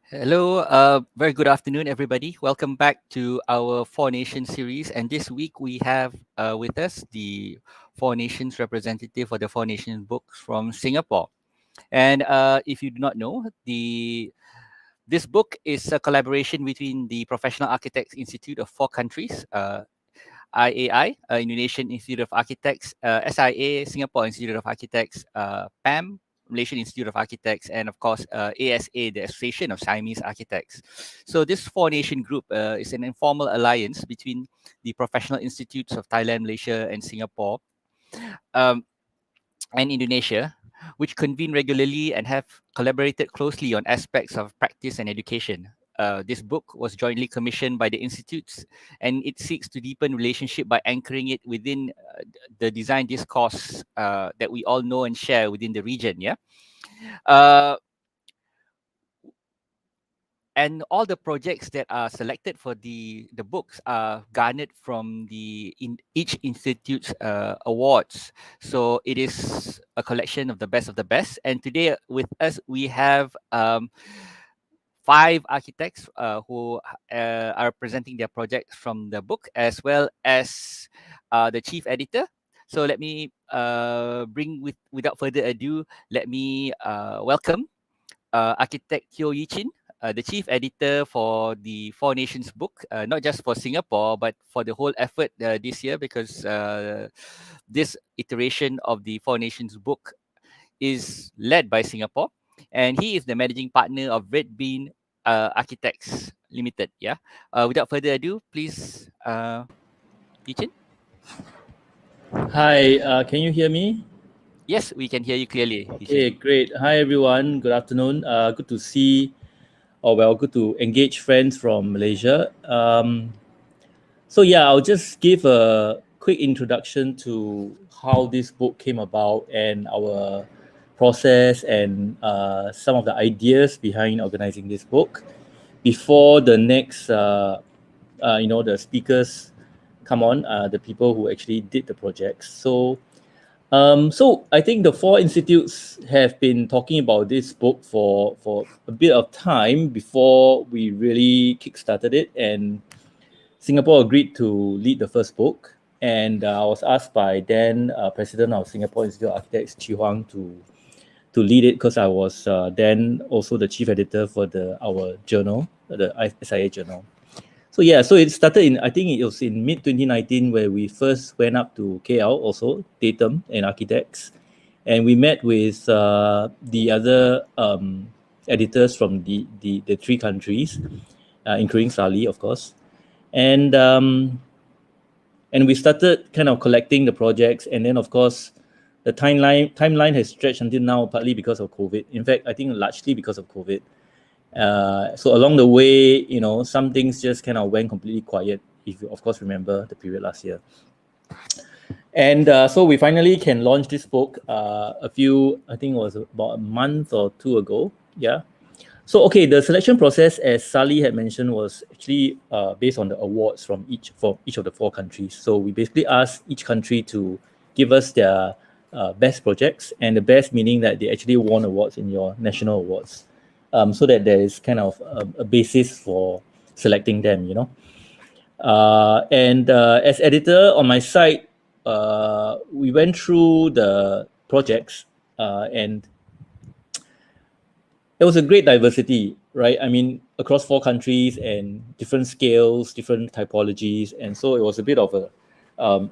Hello, very good afternoon, everybody. Welcome back to our Four Nations series. And this week we have with us the Four Nations representative for the Four Nations books from Singapore. And if you do not know, this book is a collaboration between the Professional Architects Institute of four countries, IAI, Indonesian Institute of Architects, SIA, Singapore Institute of Architects, PAM, Malaysian Institute of Architects, and of course, ASA, the Association of Siamese Architects. So this four-nation group is an informal alliance between the professional institutes of Thailand, Malaysia, and Singapore, um, and Indonesia, which convene regularly and have collaborated closely on aspects of practice and education. This book was jointly commissioned by the institutes, and it seeks to deepen relationship by anchoring it within the design discourse that we all know and share within the region. Yeah. Uh, and all the projects that are selected for the books are garnered from each institute's awards. So it is a collection of the best. And today with us we have five architects who are presenting their projects from the book, as well as the chief editor. So let me without further ado, let me welcome architect Teo Yi-Chin, the chief editor for the Four Nations book, not just for Singapore, but for the whole effort this year, because this iteration of the Four Nations book is led by Singapore. And he is the managing partner of Red Bean Architects Limited. Yeah. Without further ado, please, Yi-Chin. Hi, can you hear me? Yes, we can hear you clearly, Okay, Yi-Chin. great. Hi, everyone. Good afternoon. Good to see, good to engage friends from Malaysia. I'll just give a quick introduction to how this book came about and our process and some of the ideas behind organizing this book before the next, the speakers come on, the people who actually did the projects. So I think the four institutes have been talking about this book for a bit of time before we really kickstarted it, and Singapore agreed to lead the first book. And I was asked by then President of Singapore Institute of Architects, Chi Huang, to lead it because I was then also the chief editor for our journal, the SIA journal. So it started I think it was in mid 2019 where we first went up to KL, also Datum and architects, and we met with the other editors from the three countries, including Sali, of course, and we started kind of collecting the projects, and then of course the timeline has stretched until now, partly because of COVID. In fact, I think largely because of COVID. So along the way, some things just kind of went completely quiet, if you of course remember the period last year. And so we finally can launch this book I think it was about a month or two ago. Yeah. So, okay, the selection process, as Sally had mentioned, was actually based on the awards for each of the four countries. So we basically asked each country to give us their best projects, and the best meaning that they actually won awards in your national awards. So that there is kind of a basis for selecting them, as editor on my side, we went through the projects, and there was a great diversity, right? I mean, across four countries and different scales, different typologies, and so it was a bit of a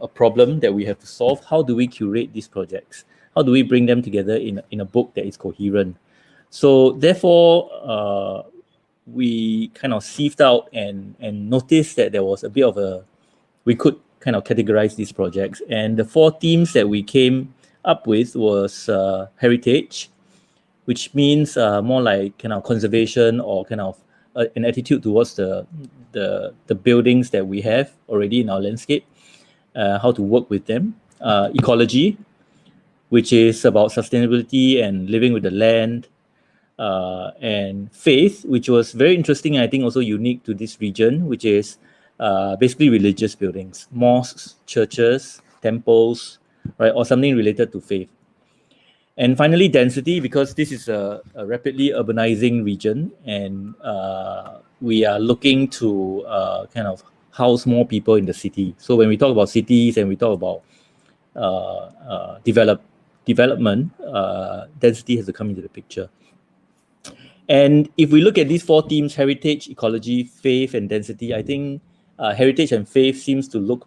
problem that we have to solve. How do we curate these projects? How do we bring them together in a book that is coherent? So therefore, we kind of sieved out and noticed that there was a bit of we could kind of categorize these projects. And the four themes that we came up with was heritage, which means more like kind of conservation, or kind of an attitude towards the buildings that we have already in our landscape, how to work with them. Ecology, which is about sustainability and living with the land. And faith, which was very interesting, and I think also unique to this region, which is basically religious buildings, mosques, churches, temples, right, or something related to faith. And finally, density, because this is a rapidly urbanizing region, and we are looking to kind of house more people in the city. So when we talk about cities and we talk about development, density has to come into the picture. And if we look at these four themes, heritage, ecology, faith, and density, I think heritage and faith seems to look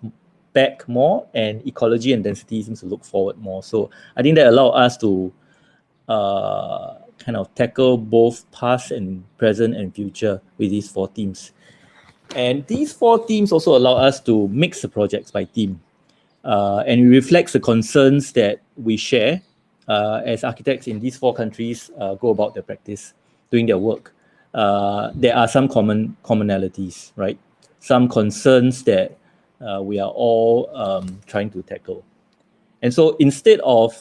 back more, and ecology and density seems to look forward more. So I think that allow us to kind of tackle both past and present and future with these four themes. And these four themes also allow us to mix the projects by theme. And it reflects the concerns that we share as architects in these four countries go about their practice, doing their work. There are some commonalities, right? Some concerns that we are all trying to tackle. And so instead of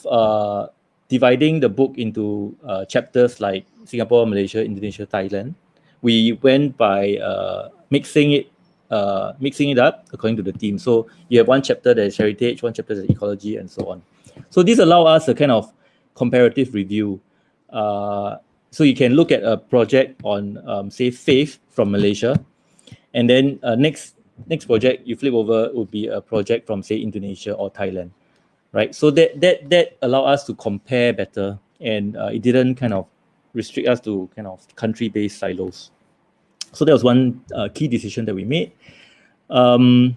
dividing the book into chapters like Singapore, Malaysia, Indonesia, Thailand, we went by mixing it up according to the theme. So you have one chapter that is heritage, one chapter that is ecology, and so on. So this allows us a kind of comparative review. So you can look at a project on, say, faith from Malaysia, and then next project you flip over would be a project from, say, Indonesia or Thailand, right? So that allow us to compare better, and it didn't kind of restrict us to kind of country-based silos. So that was one key decision that we made. And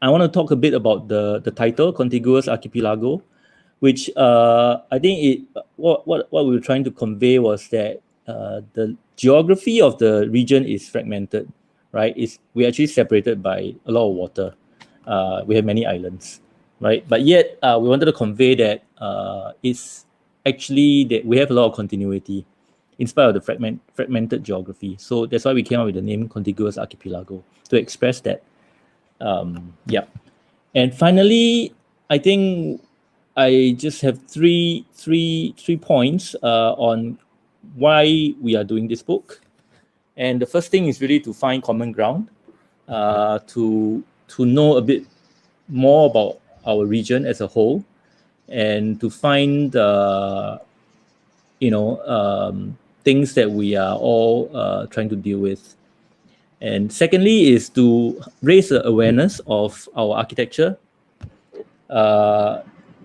I want to talk a bit about the title, Contiguous Archipelago, which I think what we were trying to convey was that the geography of the region is fragmented, right? We're actually separated by a lot of water. We have many islands, right? But yet we wanted to convey that it's actually that we have a lot of continuity in spite of the fragmented geography. So that's why we came up with the name Contiguous Archipelago, to express that. Yeah. And finally, I think I just have three points on why we are doing this book. And the first thing is really to find common ground, to know a bit more about our region as a whole, and to find things that we are all trying to deal with. And secondly is to raise the awareness of our architecture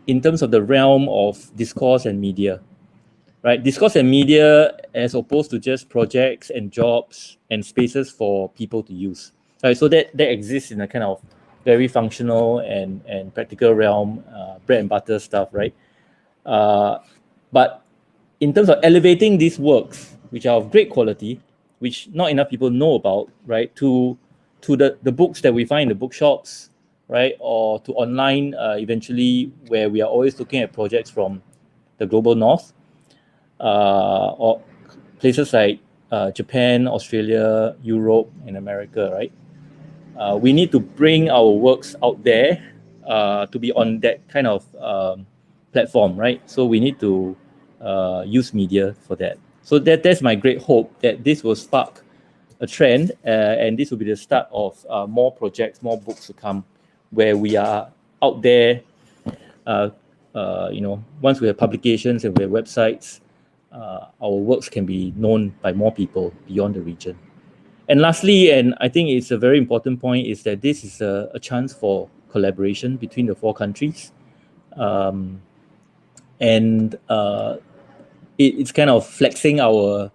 in terms of the realm of discourse and media, right? Discourse and media as opposed to just projects and jobs and spaces for people to use, right? So that exists in a kind of very functional and practical realm, bread and butter stuff, right? But in terms of elevating these works, which are of great quality, which not enough people know about, right, to the books that we find in the bookshops, right, or to online eventually, where we are always looking at projects from the global north, or places like Japan, Australia, Europe, and America, right? We need to bring our works out there to be on that kind of platform, right? So we need to use media for that. So that's my great hope, that this will spark a trend, and this will be the start of more projects, more books to come, where we are out there. Once we have publications and we have websites, our works can be known by more people beyond the region. And lastly, and I think it's a very important point, is that this is a chance for collaboration between the four countries. It's kind of flexing our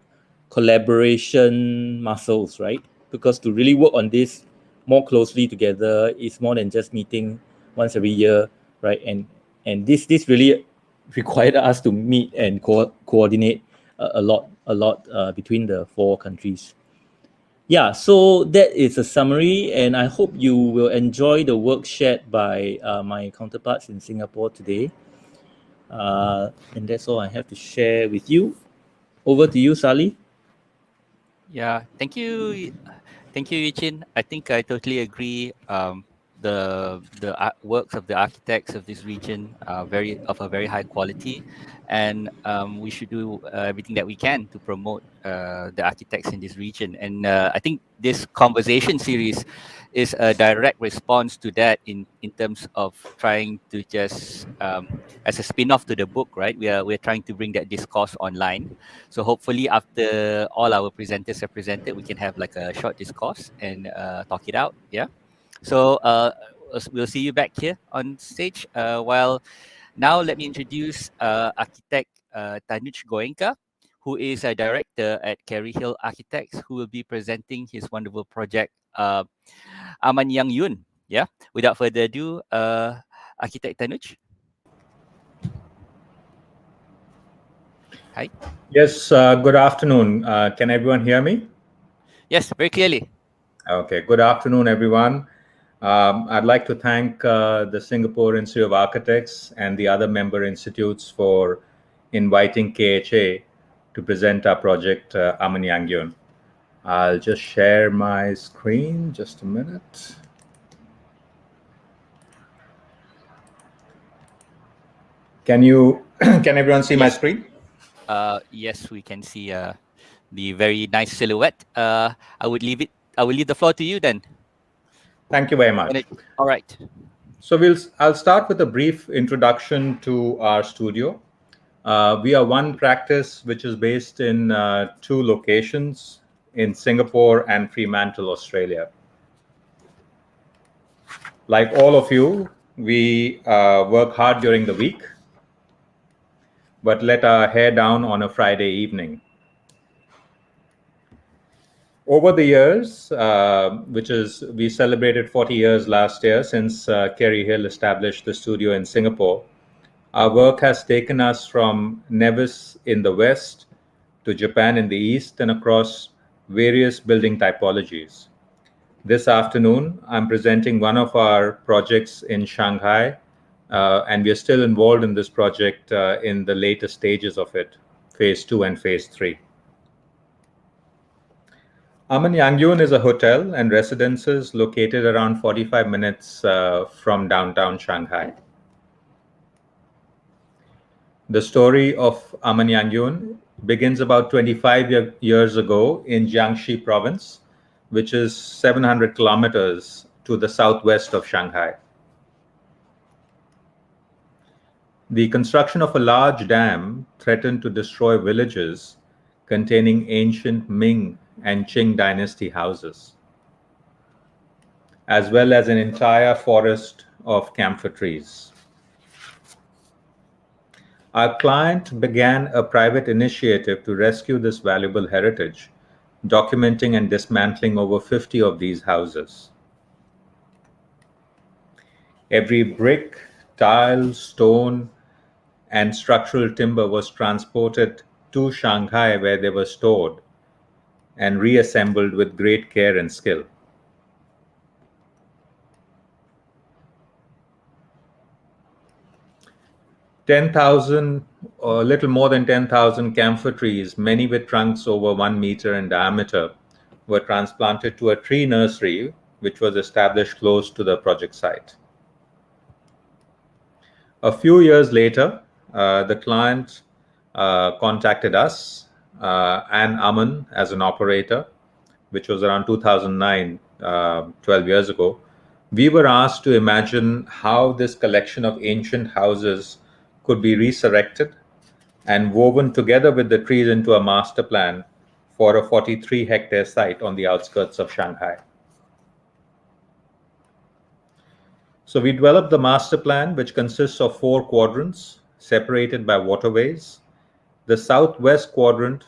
collaboration muscles, right? Because to really work on this more closely together is more than just meeting once every year, right? And this really required us to meet and coordinate a lot between the four countries. Yeah, so that is a summary, and I hope you will enjoy the work shared by my counterparts in Singapore today. And that's all I have to share with you. Over to you, Sally. Yeah, thank you, Yuchin. I think I totally agree. the works of the architects of this region are very of a very high quality, and we should do everything that we can to promote the architects in this region. And I think this conversation series is a direct response to that in terms of trying to just as a spin-off to the book, right? We're trying to bring that discourse online. So hopefully, after all our presenters are presented, we can have like a short discourse and talk it out. Yeah. So we'll see you back here on stage. While now, let me introduce architect Tanuj Goenka, who is a director at Kerry Hill Architects, who will be presenting his wonderful project, Aman Yang Yun. Yeah. Without further ado, architect Tanuj. Hi. Yes, good afternoon. Can everyone hear me? Yes, very clearly. Okay, good afternoon, everyone. I'd like to thank the Singapore Institute of Architects and the other member institutes for inviting KHA to present our project, Aman Yang Yun. I'll just share my screen, just a minute. Can you, can everyone see my Yes. screen? Yes, we can see the very nice silhouette. I would leave it. I will leave the floor to you then. Thank you very much. All right. So I'll start with a brief introduction to our studio. We are one practice which is based in two locations in Singapore and Fremantle, Australia. Like all of you, we work hard during the week, but let our hair down on a Friday evening. Over the years, we celebrated 40 years last year since Kerry Hill established the studio in Singapore. Our work has taken us from Nevis in the west to Japan in the east and across various building typologies. This afternoon, I'm presenting one of our projects in Shanghai, and we are still involved in this project in the later stages of it, phase 2 and phase 3. Aman Yang Yun is a hotel and residences located around 45 minutes from downtown Shanghai. The story of Aman Yang Yun begins about 25 years ago in Jiangxi province, which is 700 kilometers to the southwest of Shanghai. The construction of a large dam threatened to destroy villages containing ancient Ming and Qing dynasty houses, as well as an entire forest of camphor trees. Our client began a private initiative to rescue this valuable heritage, documenting and dismantling over 50 of these houses. Every brick, tile, stone, and structural timber was transported to Shanghai, where they were stored and reassembled with great care and skill. Or a little more than 10,000 camphor trees, many with trunks over 1 meter in diameter, were transplanted to a tree nursery which was established close to the project site. A few years later, the client contacted us and Aman as an operator, which was around 2009, 12 years ago. We were asked to imagine how this collection of ancient houses could be resurrected and woven together with the trees into a master plan for a 43-hectare site on the outskirts of Shanghai. So we developed the master plan, which consists of 4 quadrants separated by waterways. The southwest quadrant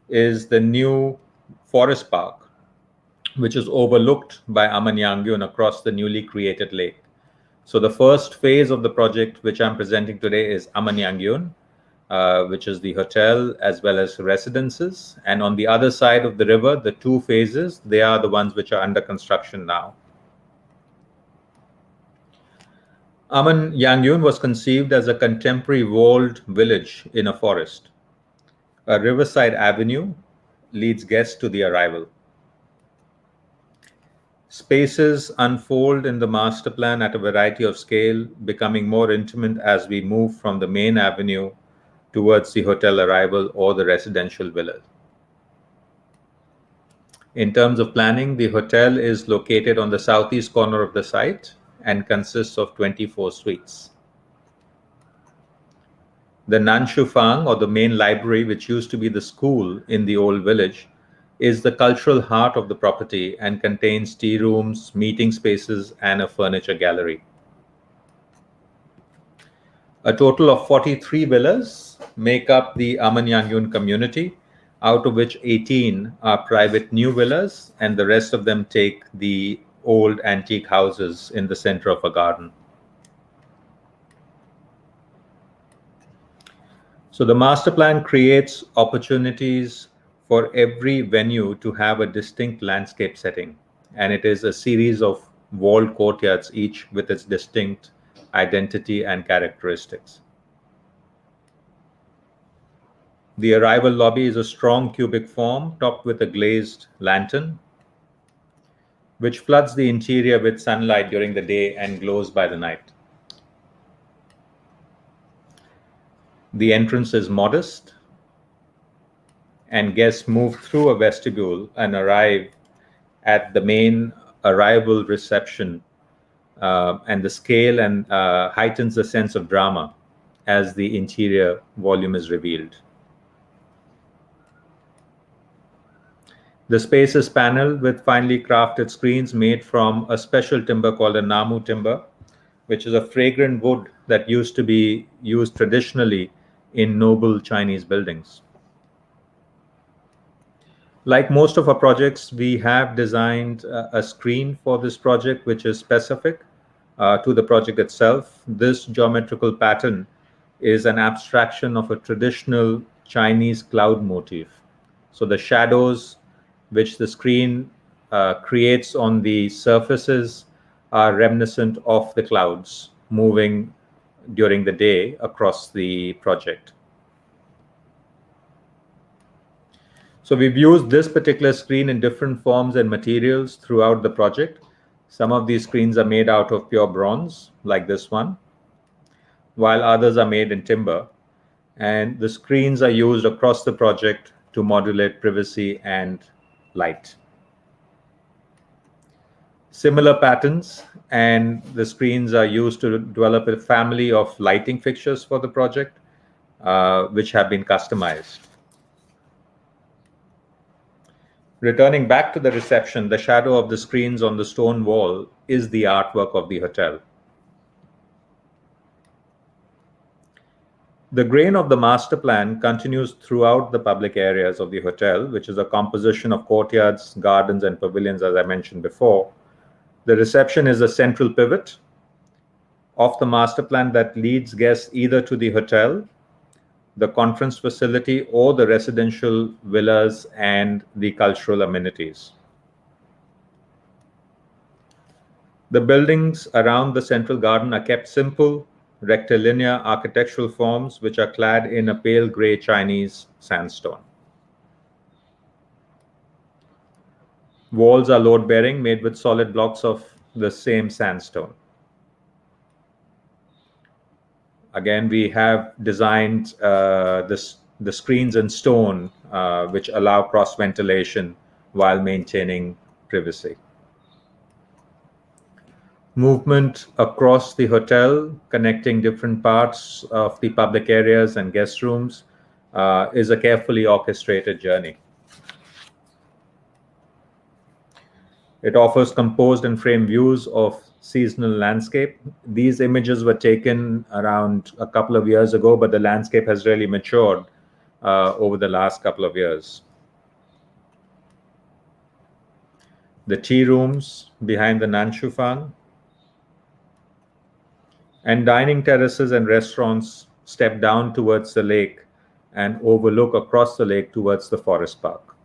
is the new forest park, which is overlooked by Aman Yang Yun across the newly created lake. So the first phase of the project, which I'm presenting today, is Aman Yang Yun, which is the hotel as well as residences. And on the other side of the river, the 2 phases, they are the ones which are under construction now. Aman Yang Yun was conceived as a contemporary walled village in a forest. A riverside avenue leads guests to the arrival. Spaces unfold in the master plan at a variety of scale, becoming more intimate as we move from the main avenue towards the hotel arrival or the residential villa. In terms of planning, the hotel is located on the southeast corner of the site and consists of 24 suites. The Nanshu Fang, or the main library, which used to be the school in the old village, is the cultural heart of the property and contains tea rooms, meeting spaces, and a furniture gallery. A total of 43 villas make up the Amanyangyun community, out of which 18 are private new villas, and the rest of them take the old antique houses in the center of a garden. So the master plan creates opportunities for every venue to have a distinct landscape setting, and it is a series of walled courtyards, each with its distinct identity and characteristics. The arrival lobby is a strong cubic form topped with a glazed lantern, which floods the interior with sunlight during the day and glows by the night. The entrance is modest, and guests move through a vestibule and arrive at the main arrival reception, and the scale and heightens the sense of drama as the interior volume is revealed. The space is paneled with finely crafted screens made from a special timber called a namu timber, which is a fragrant wood that used to be used traditionally in noble Chinese buildings. Like most of our projects, we have designed a screen for this project which is specific to the project itself. This geometrical pattern is an abstraction of a traditional Chinese cloud motif. So the shadows which the screen creates on the surfaces are reminiscent of the clouds moving during the day across the project. So we've used this particular screen in different forms and materials throughout the project. Some of these screens are made out of pure bronze, like this one, while others are made in timber. And the screens are used across the project to modulate privacy and light. Similar patterns and the screens are used to develop a family of lighting fixtures for the project, which have been customized. Returning back to the reception, the shadow of the screens on the stone wall is the artwork of the hotel. The grain of the master plan continues throughout the public areas of the hotel, which is a composition of courtyards, gardens, and pavilions, as I mentioned before. The reception is a central pivot of the master plan that leads guests either to the hotel, the conference facility, or the residential villas and the cultural amenities. The buildings around the central garden are kept simple, rectilinear architectural forms which are clad in a pale gray Chinese sandstone. Walls are load-bearing, made with solid blocks of the same sandstone. Again, we have designed the screens in stone, which allow cross-ventilation while maintaining privacy. Movement across the hotel, connecting different parts of the public areas and guest rooms, is a carefully orchestrated journey. It offers composed and framed views of seasonal landscape. These images were taken around a couple of years ago, but the landscape has really matured over the last couple of years. The tea rooms behind the Nanshu Fang, and dining terraces and restaurants step down towards the lake and overlook across the lake towards the forest park.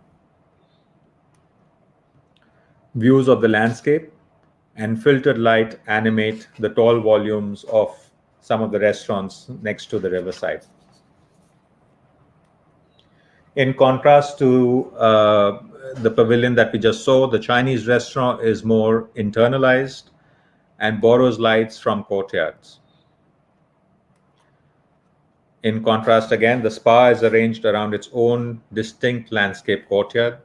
Views of the landscape and filtered light animate the tall volumes of some of the restaurants next to the riverside. In contrast to the pavilion that we just saw, the Chinese restaurant is more internalized and borrows lights from courtyards. In contrast, again, the spa is arranged around its own distinct landscape courtyard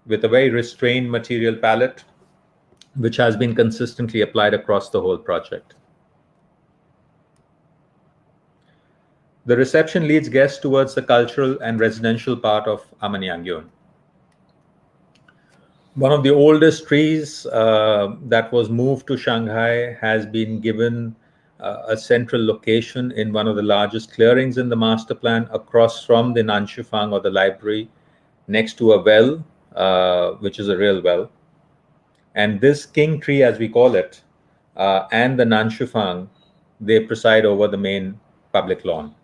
with a very restrained material palette, which has been consistently applied across the whole project. The reception leads guests towards the cultural and residential part of Amanyangyon. One of the oldest trees that was moved to Shanghai has been given a central location in one of the largest clearings in the master plan across from the Nanshifang or the library, next to a well, which is a real well. And this king tree, as we call it, and the Nanshifang, they preside over the main public lawn.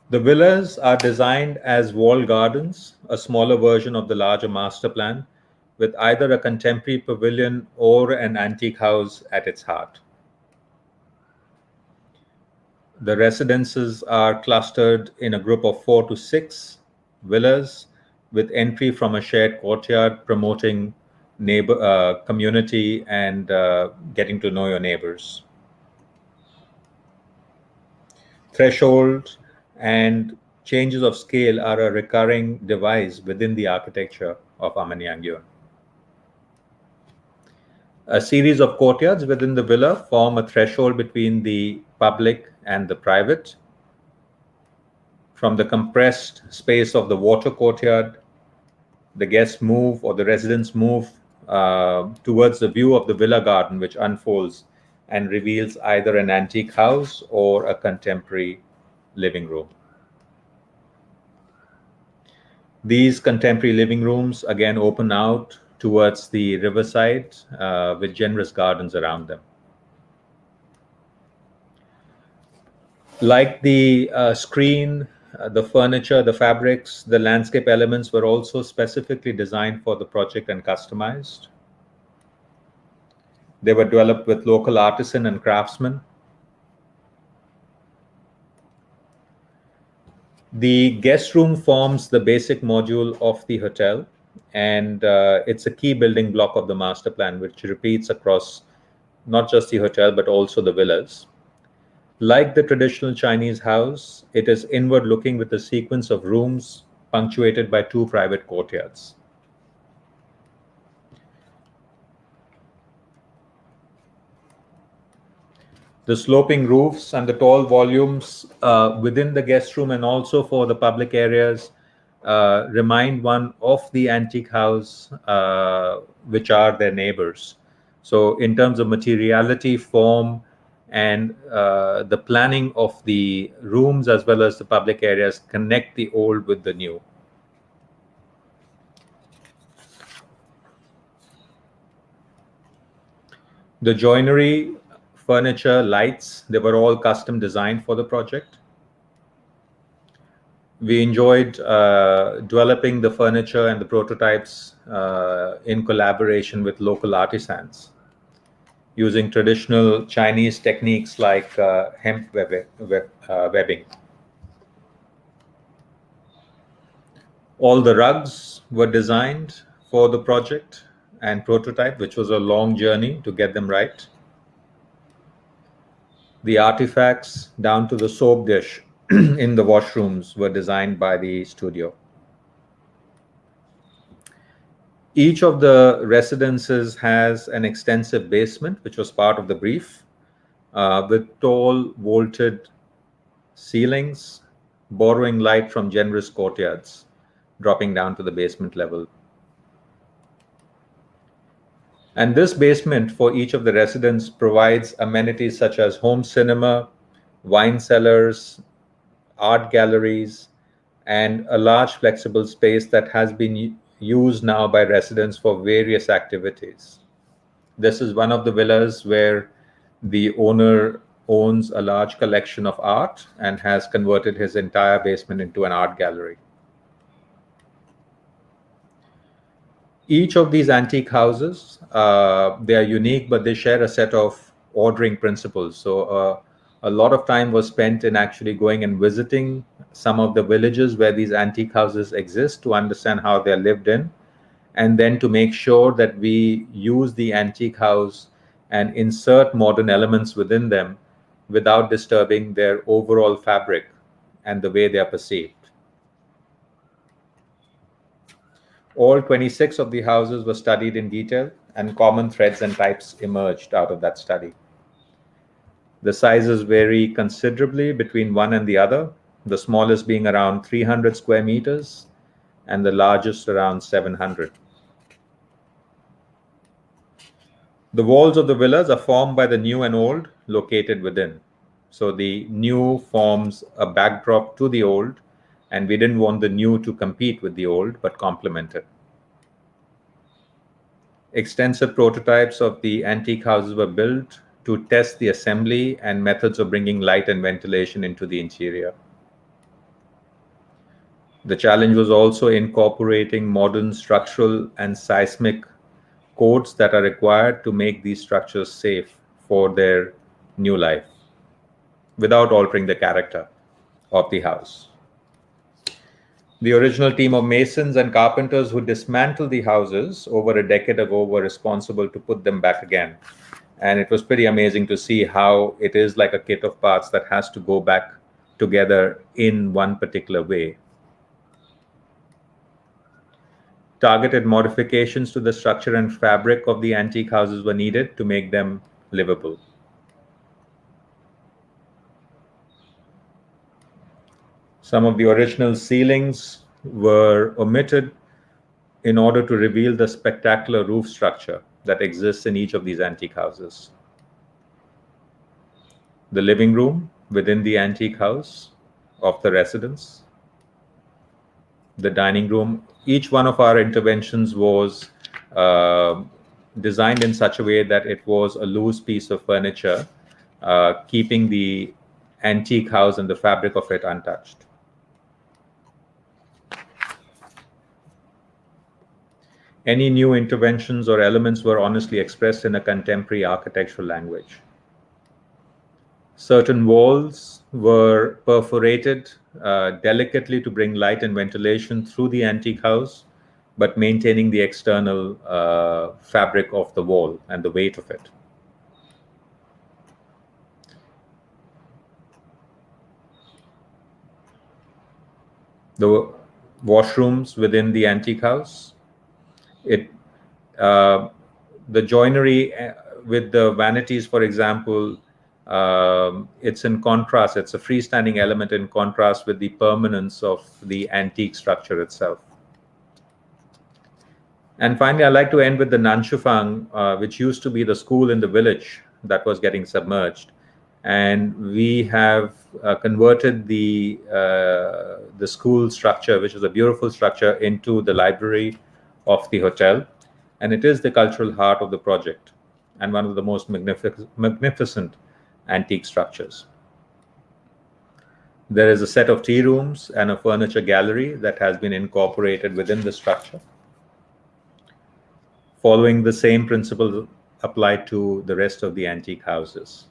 The villas are designed as wall gardens, a smaller version of the larger master plan, with either a contemporary pavilion or an antique house at its heart. The residences are clustered in a group of 4 to 6 villas, with entry from a shared courtyard, promoting neighbor community and getting to know your neighbors. Threshold and changes of scale are a recurring device within the architecture of Amanyangyon. A series of courtyards within the villa form a threshold between the public and the private. From the compressed space of the water courtyard, the guests move, or the residents move, towards the view of the villa garden, which unfolds and reveals either an antique house or a contemporary living room. These contemporary living rooms again open out towards the riverside with generous gardens around them. Like the screen, the furniture, the fabrics, the landscape elements were also specifically designed for the project and customized. They were developed with local artisan and craftsmen. The guest room forms the basic module of the hotel, and it's a key building block of the master plan, which repeats across not just the hotel, but also the villas. Like the traditional Chinese house, it is inward looking with a sequence of rooms punctuated by 2 private courtyards. The sloping roofs and the tall volumes within the guest room and also for the public areas remind one of the antique house, which are their neighbors. So in terms of materiality, form, and the planning of the rooms as well as the public areas connect the old with the new. The joinery, furniture, lights, they were all custom designed for the project. We enjoyed developing the furniture and the prototypes in collaboration with local artisans, using traditional Chinese techniques like hemp webbing. All the rugs were designed for the project and prototype, which was a long journey to get them right. The artifacts down to the soap dish in the washrooms were designed by the studio. Each of the residences has an extensive basement, which was part of the brief, with tall vaulted ceilings, borrowing light from generous courtyards, dropping down to the basement level. And this basement for each of the residents provides amenities such as home cinema, wine cellars, art galleries, and a large flexible space that has been used now by residents for various activities. This is one of the villas where the owner owns a large collection of art and has converted his entire basement into an art gallery. Each of these antique houses, they are unique, but they share a set of ordering principles. So A lot of time was spent in actually going and visiting some of the villages where these antique houses exist to understand how they're lived in, and then to make sure that we use the antique house and insert modern elements within them without disturbing their overall fabric and the way they are perceived. All 26 of the houses were studied in detail, and common threads and types emerged out of that study. The sizes vary considerably between one and the other, the smallest being around 300 square meters and the largest around 700. The walls of the villas are formed by the new and old located within. So the new forms a backdrop to the old, and we didn't want the new to compete with the old but complement it. Extensive prototypes of the antique houses were built to test the assembly and methods of bringing light and ventilation into the interior. The challenge was also incorporating modern structural and seismic codes that are required to make these structures safe for their new life without altering the character of the house. The original team of masons and carpenters who dismantled the houses over a decade ago were responsible to put them back again. And it was pretty amazing to see how it is like a kit of parts that has to go back together in one particular way. Targeted modifications to the structure and fabric of the antique houses were needed to make them livable. Some of the original ceilings were omitted in order to reveal the spectacular roof structure that exists in each of these antique houses. The living room within the antique house of the residence, the dining room. Each one of our interventions was designed in such a way that it was a loose piece of furniture, keeping the antique house and the fabric of it untouched. Any new interventions or elements were honestly expressed in a contemporary architectural language. Certain walls were perforated delicately to bring light and ventilation through the antique house, but maintaining the external fabric of the wall and the weight of it. The washrooms within the antique house, the joinery with the vanities, for example, it's in contrast. It's a freestanding element in contrast with the permanence of the antique structure itself. And finally, I'd like to end with the Nanshufang, which used to be the school in the village that was getting submerged. And we have converted the school structure, which is a beautiful structure, into the library of the hotel. And it is the cultural heart of the project and one of the most magnificent antique structures. There is a set of tea rooms and a furniture gallery that has been incorporated within the structure, following the same principle applied to the rest of the antique houses.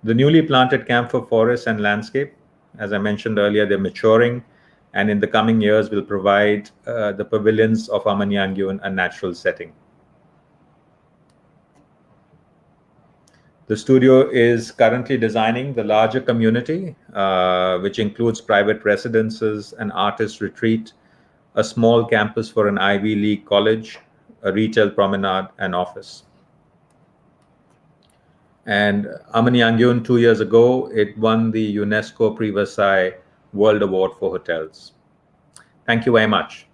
The newly planted camphor forest and landscape, as I mentioned earlier, they're maturing, and in the coming years will provide the pavilions of Amanyangyun a natural setting. The studio is currently designing the larger community, which includes private residences, an artist retreat, a small campus for an Ivy League college, a retail promenade, and office. And Amanyangyun, 2 years ago, it won the UNESCO Prix Versailles World Award for Hotels. Thank you very much.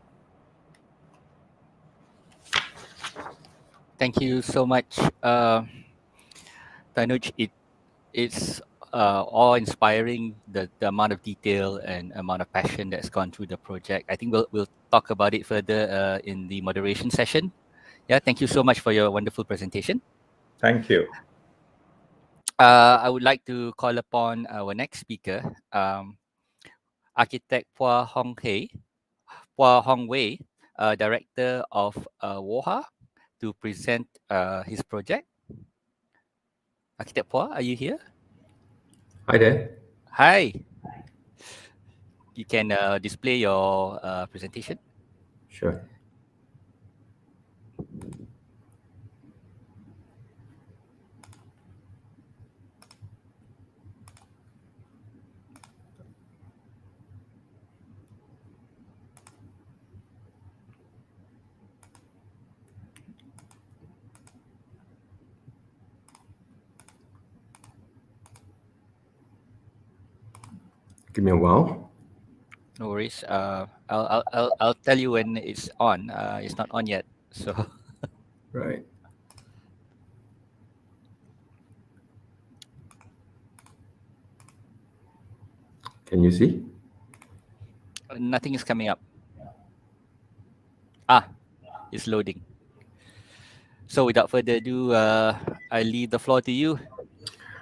Thank you so much, Tanuj. It's awe-inspiring, the amount of detail and amount of passion that's gone through the project. I think we'll talk about it further in the moderation session. Yeah, thank you so much for your wonderful presentation. Thank you. I would like to call upon our next speaker, architect Phua Hong Wei, director of WOHA, to present his project. Architect Poa, are you here? Hi there. Hi. You can display your presentation. Sure. Give me a while. No worries. I'll tell you when it's on. It's not on yet. So Right. Can you see? nothing is coming up. Ah, it's loading. So without further ado, I leave the floor to you,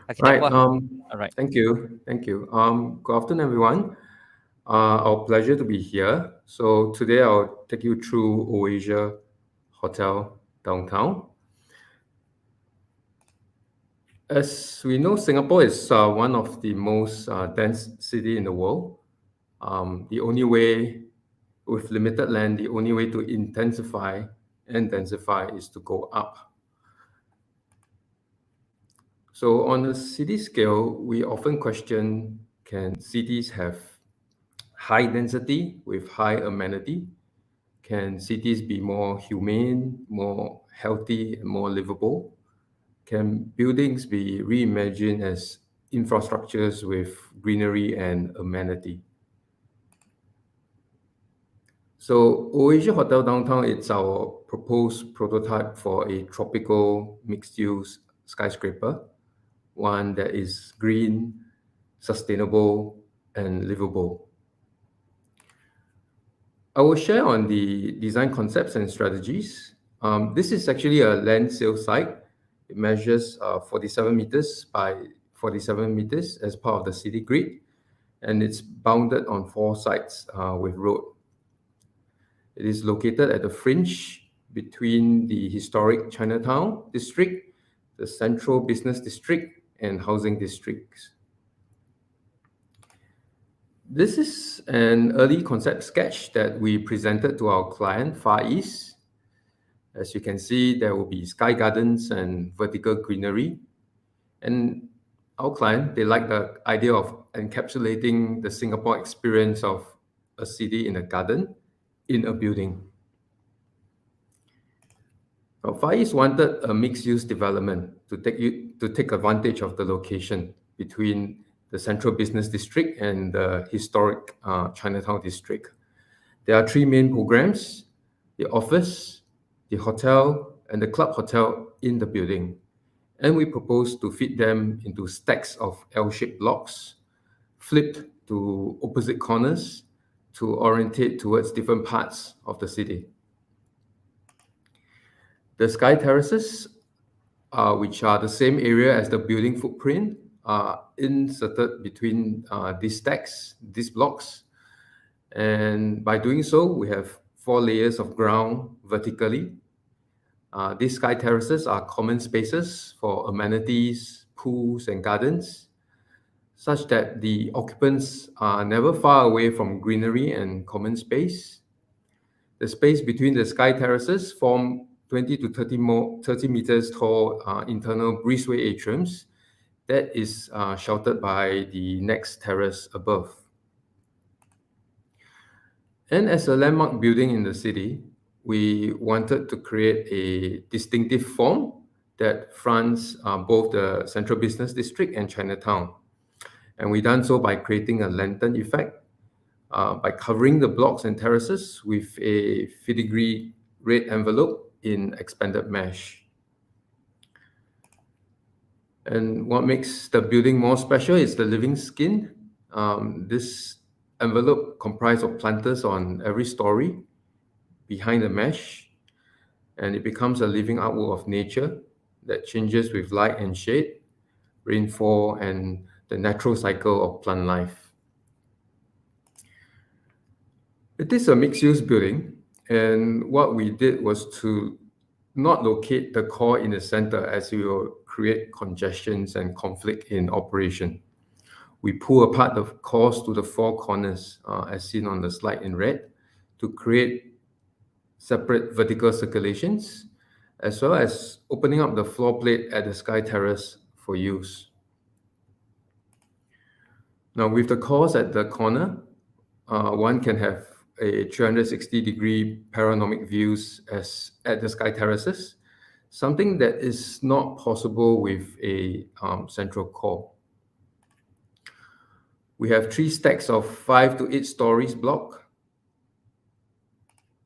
Architect Right. Poa. All right. Thank you. Thank you. Good afternoon, everyone. Our pleasure to be here. So today I'll take you through Oasia Hotel downtown. As we know, Singapore is one of the most dense city in the world. The only way, with limited land, the only way to intensify and densify is to go up. So on a city scale, we often question, can cities have high density with high amenity? Can cities be more humane, more healthy, and more livable? Can buildings be reimagined as infrastructures with greenery and amenity? So Oasia Hotel Downtown, it's our proposed prototype for a tropical mixed-use skyscraper, one that is green, sustainable, and livable. I will share on the design concepts and strategies. This is actually a land sale site. It measures 47 meters by 47 meters as part of the city grid, and it's bounded on 4 sides with road. It is located at the fringe between the historic Chinatown district, the central business district, and housing districts. This is an early concept sketch that we presented to our client, Far East. As you can see, there will be sky gardens and vertical greenery. And our client, they like the idea of encapsulating the Singapore experience of a city in a garden, in a building. Now, Far East wanted a mixed-use development to take advantage of the location between the central business district and the historic Chinatown district. There are 3 main programs: the office, the hotel, and the club hotel in the building. And we propose to fit them into stacks of L-shaped blocks, flipped to opposite corners to orientate towards different parts of the city. The sky terraces, which are the same area as the building footprint, are inserted between these stacks, these blocks. And by doing so, we have 4 layers of ground vertically. These sky terraces are common spaces for amenities, pools, and gardens, such that the occupants are never far away from greenery and common space. The space between the sky terraces form 20 to 30 meters tall internal breezeway atriums that is sheltered by the next terrace above. And as a landmark building in the city, we wanted to create a distinctive form that fronts both the central business district and Chinatown. And we done so by creating a lantern effect, by covering the blocks and terraces with a filigree red envelope in expanded mesh. And what makes the building more special is the living skin. This envelope comprised of planters on every story behind the mesh, and it becomes a living artwork of nature that changes with light and shade, rainfall, and the natural cycle of plant life. It is a mixed-use building, and what we did was to not locate the core in the center as we were create congestions and conflict in operation. We pull apart the cores to the four corners, as seen on the slide in red, to create separate vertical circulations, as well as opening up the floor plate at the sky terrace for use. Now, with the cores at the corner, one can have a 360-degree panoramic views as at the sky terraces, something that is not possible with a central core. We have 3 stacks of 5 to 8 stories block,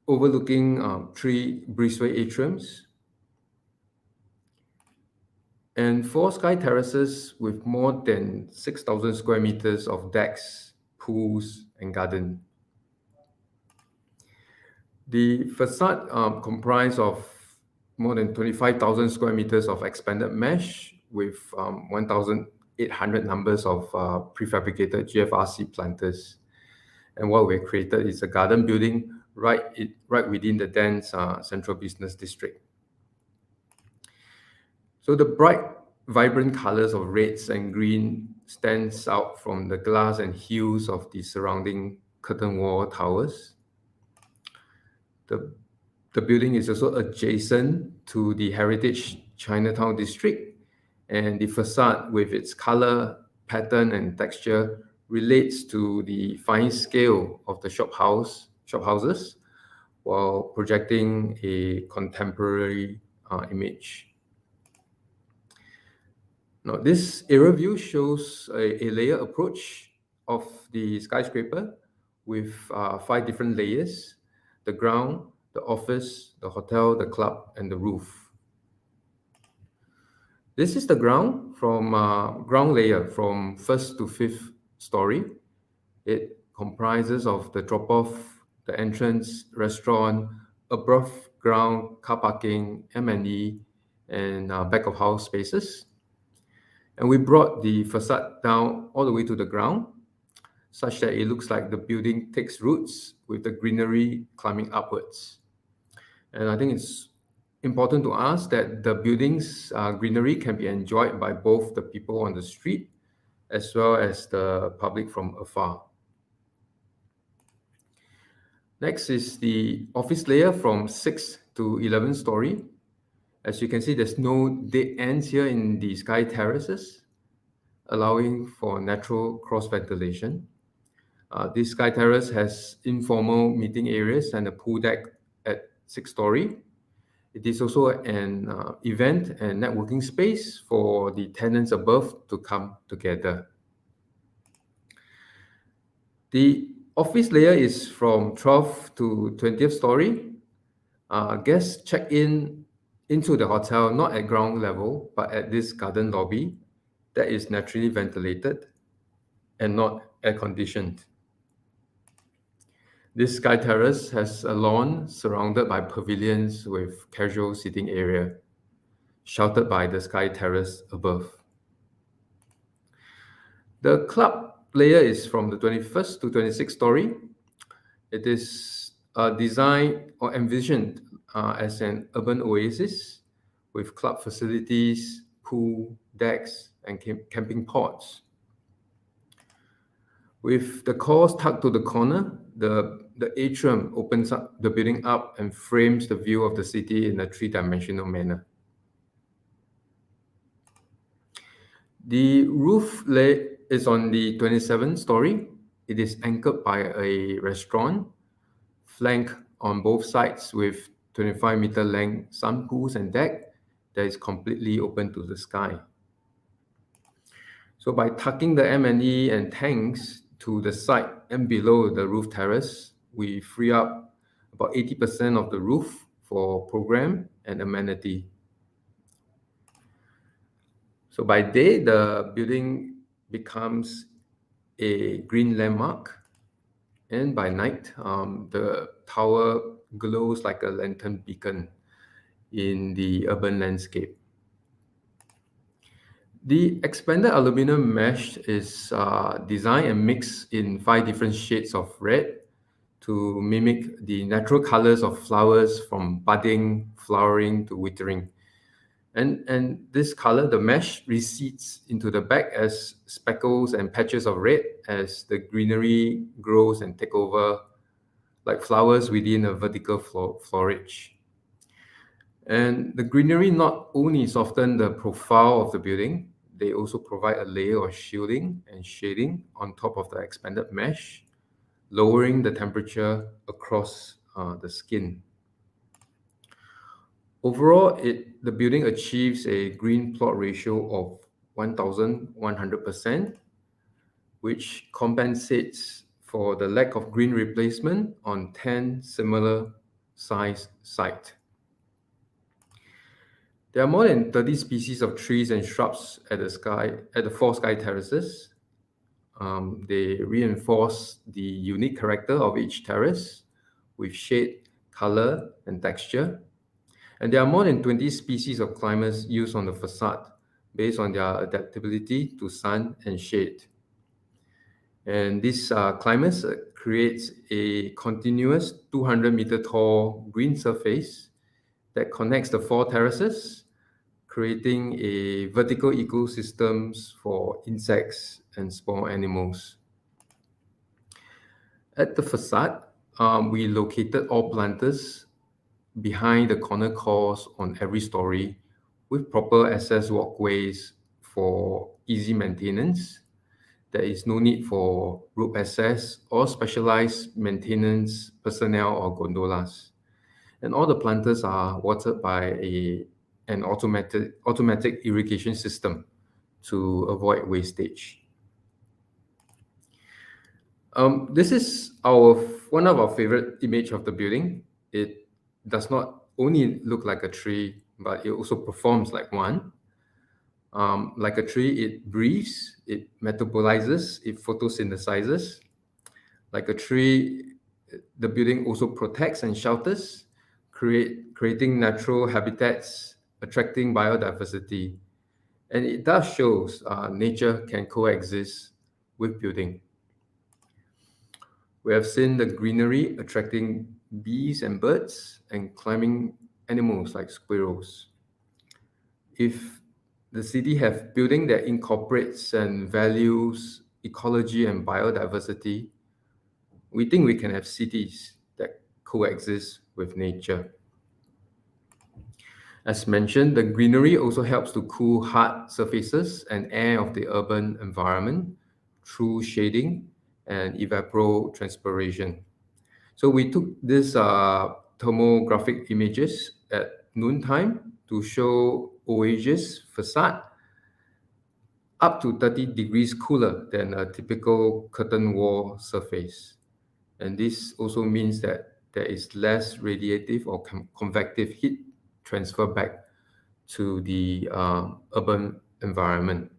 overlooking 3 breezeway atriums, and 4 sky terraces with more than 6,000 square meters of decks, pools, and garden. The facade comprised of more than 25,000 square meters of expanded mesh with 1,800 numbers of prefabricated GFRC planters. And what we created is a garden building right within the dense central business district. So the bright, vibrant colors of reds and green stands out from the glass and hues of the surrounding curtain wall towers. The building is also adjacent to the heritage Chinatown district, and the facade with its color, pattern, and texture relates to the fine scale of the shophouses while projecting a contemporary image. Now, this aerial view shows a layer approach of the skyscraper with 5 different layers: the ground, the office, the hotel, the club, and the roof. This is the ground layer from 1st to 5th story. It comprises of the drop-off, the entrance, restaurant, above ground car parking, M&E, and back of house spaces. And we brought the facade down all the way to the ground, such that it looks like the building takes roots with the greenery climbing upwards. And I think it's important to us that the building's greenery can be enjoyed by both the people on the street as well as the public from afar. Next is the office layer from 6th to 11th story. As you can see, there's no dead ends here in the sky terraces, allowing for natural cross ventilation. This sky terrace has informal meeting areas and a pool deck at 6th story. It is also an event and networking space for the tenants above to come together. The office layer is from 12th to 20th story. Guests check into the hotel not at ground level, but at this garden lobby that is naturally ventilated and not air conditioned. This sky terrace has a lawn surrounded by pavilions with casual seating area, sheltered by the sky terrace above. The club layer is from the 21st to 26th story. It is designed or envisioned as an urban oasis with club facilities, pool, decks, and camping pods. With the cores tucked to the corner, the atrium opens up the building up and frames the view of the city in a 3-dimensional manner. The roof is on the 27th story. It is anchored by a restaurant, flanked on both sides with 25-meter length sun pools and deck that is completely open to the sky. So by tucking the M&E and tanks to the side and below the roof terrace, we free up about 80% of the roof for program and amenity. So by day, the building becomes a green landmark, and by night, the tower glows like a lantern beacon in the urban landscape. The expanded aluminum mesh is designed and mixed in 5 different shades of red to mimic the natural colors of flowers from budding, flowering to withering. And this color, the mesh, recedes into the back as speckles and patches of red as the greenery grows and take over like flowers within a vertical flourish. And the greenery not only soften the profile of the building, they also provide a layer of shielding and shading on top of the expanded mesh, lowering the temperature across the skin. Overall, the building achieves a green plot ratio of 1,100%, which compensates for the lack of green replacement on 10 similar sized sites. There are more than 30 species of trees and shrubs at the four sky terraces. They reinforce the unique character of each terrace with shade, color, and texture. And there are more than 20 species of climbers used on the facade based on their adaptability to sun and shade. And this climbers creates a continuous 200-meter tall green surface that connects the four terraces, creating a vertical ecosystems for insects and small animals. At the facade, we located all planters behind the corner cores on every story with proper access walkways for easy maintenance. There is no need for rope access or specialized maintenance personnel or gondolas. And all the planters are watered by an automatic irrigation system to avoid wastage. This is one of our favorite image of the building. It does not only look like a tree, but it also performs like one. Like a tree, it breathes, it metabolizes, it photosynthesizes. Like a tree, the building also protects and shelters, creating natural habitats, attracting biodiversity. And it does shows nature can coexist with building. We have seen the greenery attracting bees and birds and climbing animals like squirrels. If the city have building that incorporates and values ecology and biodiversity, we think we can have cities that coexist with nature. As mentioned, the greenery also helps to cool hard surfaces and air of the urban environment through shading and evapotranspiration. So we took these thermographic images at noontime to show Oasia's facade up to 30 degrees cooler than a typical curtain wall surface. And this also means that there is less radiative or convective heat transfer back to the urban environment.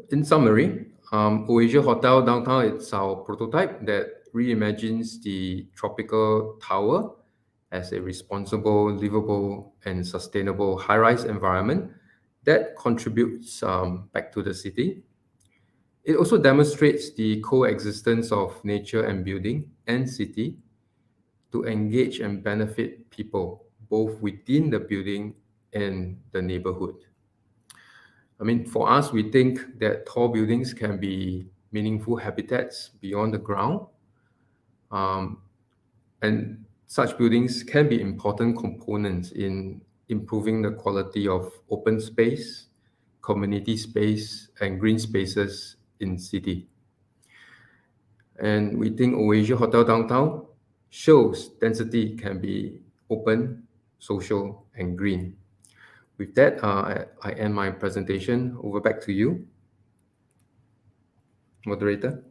In summary, Oasia Hotel Downtown, it's our prototype that reimagines the tropical tower as a responsible, livable, and sustainable high-rise environment that contributes back to the city. It also demonstrates the coexistence of nature and building and city to engage and benefit people, both within the building and the neighborhood. I mean, for us, we think that tall buildings can be meaningful habitats beyond the ground. And such buildings can be important components in improving the quality of open space, community space, and green spaces in city. And we think Oasia Hotel Downtown shows density can be open, social, and green. With that, I end my presentation. Over back to you, moderator.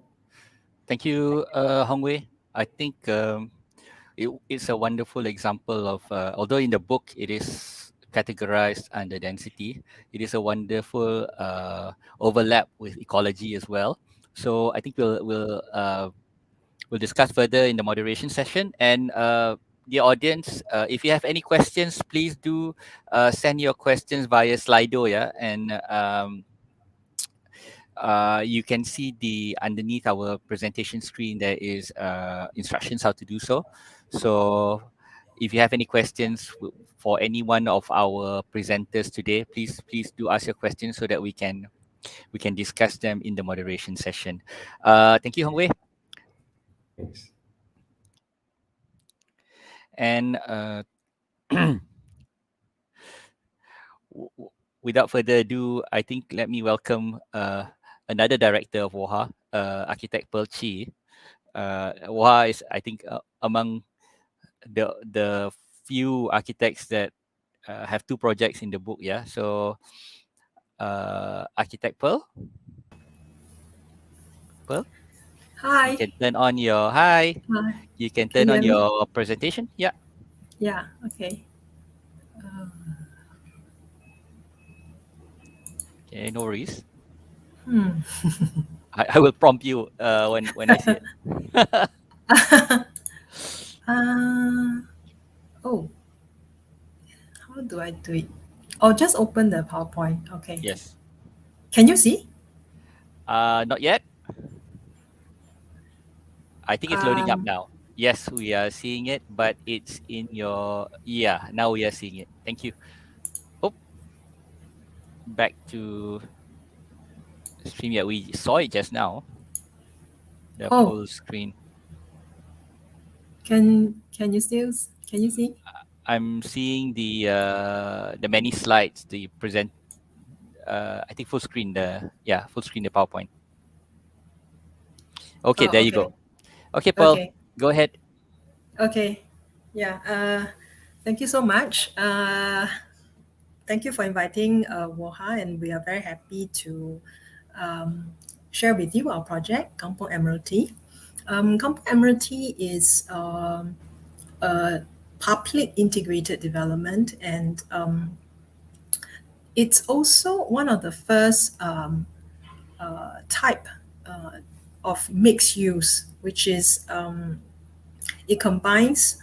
Thank you, Hongwei. I think it's a wonderful example of, although in the book it is categorized under density, it is a wonderful overlap with ecology as well. So I think we'll discuss further in the moderation session. And the audience, if you have any questions, please do send your questions via Slido, yeah, and you can see underneath our presentation screen there is instructions how to do so. So if you have any questions for any one of our presenters today, please do ask your questions so that we can discuss them in the moderation session. Thank you, Hongwei. Thanks. And without further ado, I think let me welcome another director of WOHA, Architect Pearl Chi. WOHA is, I think, among the few architects that have two projects in the book. Yeah, so Architect Pearl, you Hi. can turn on your hi. Hi. You can Can turn you on hear me? your presentation. Yeah. Yeah. Okay. Okay, no worries. Hmm. I will prompt you when I see it. Oh, how do I do it? Oh, just open the PowerPoint. Okay. Yes. Can you see? Not yet. I think it's loading up Um, now. Yes, we are seeing it, but it's in your now we are seeing it. Thank you. Oh, back to stream. Yeah, we saw it just now. The oh, full screen. can you can you see? I'm seeing the many slides, the present. I think full screen. Full screen the PowerPoint. Okay, there Oh, you okay. go. Okay, Pearl, Okay. go ahead. Okay. Yeah. Thank you so much. Thank you for inviting WOHA, and we are very happy to share with you our project, Kampung Admiralty. Kampung Admiralty is a public integrated development, and it's also one of the first type of mixed use, which is it combines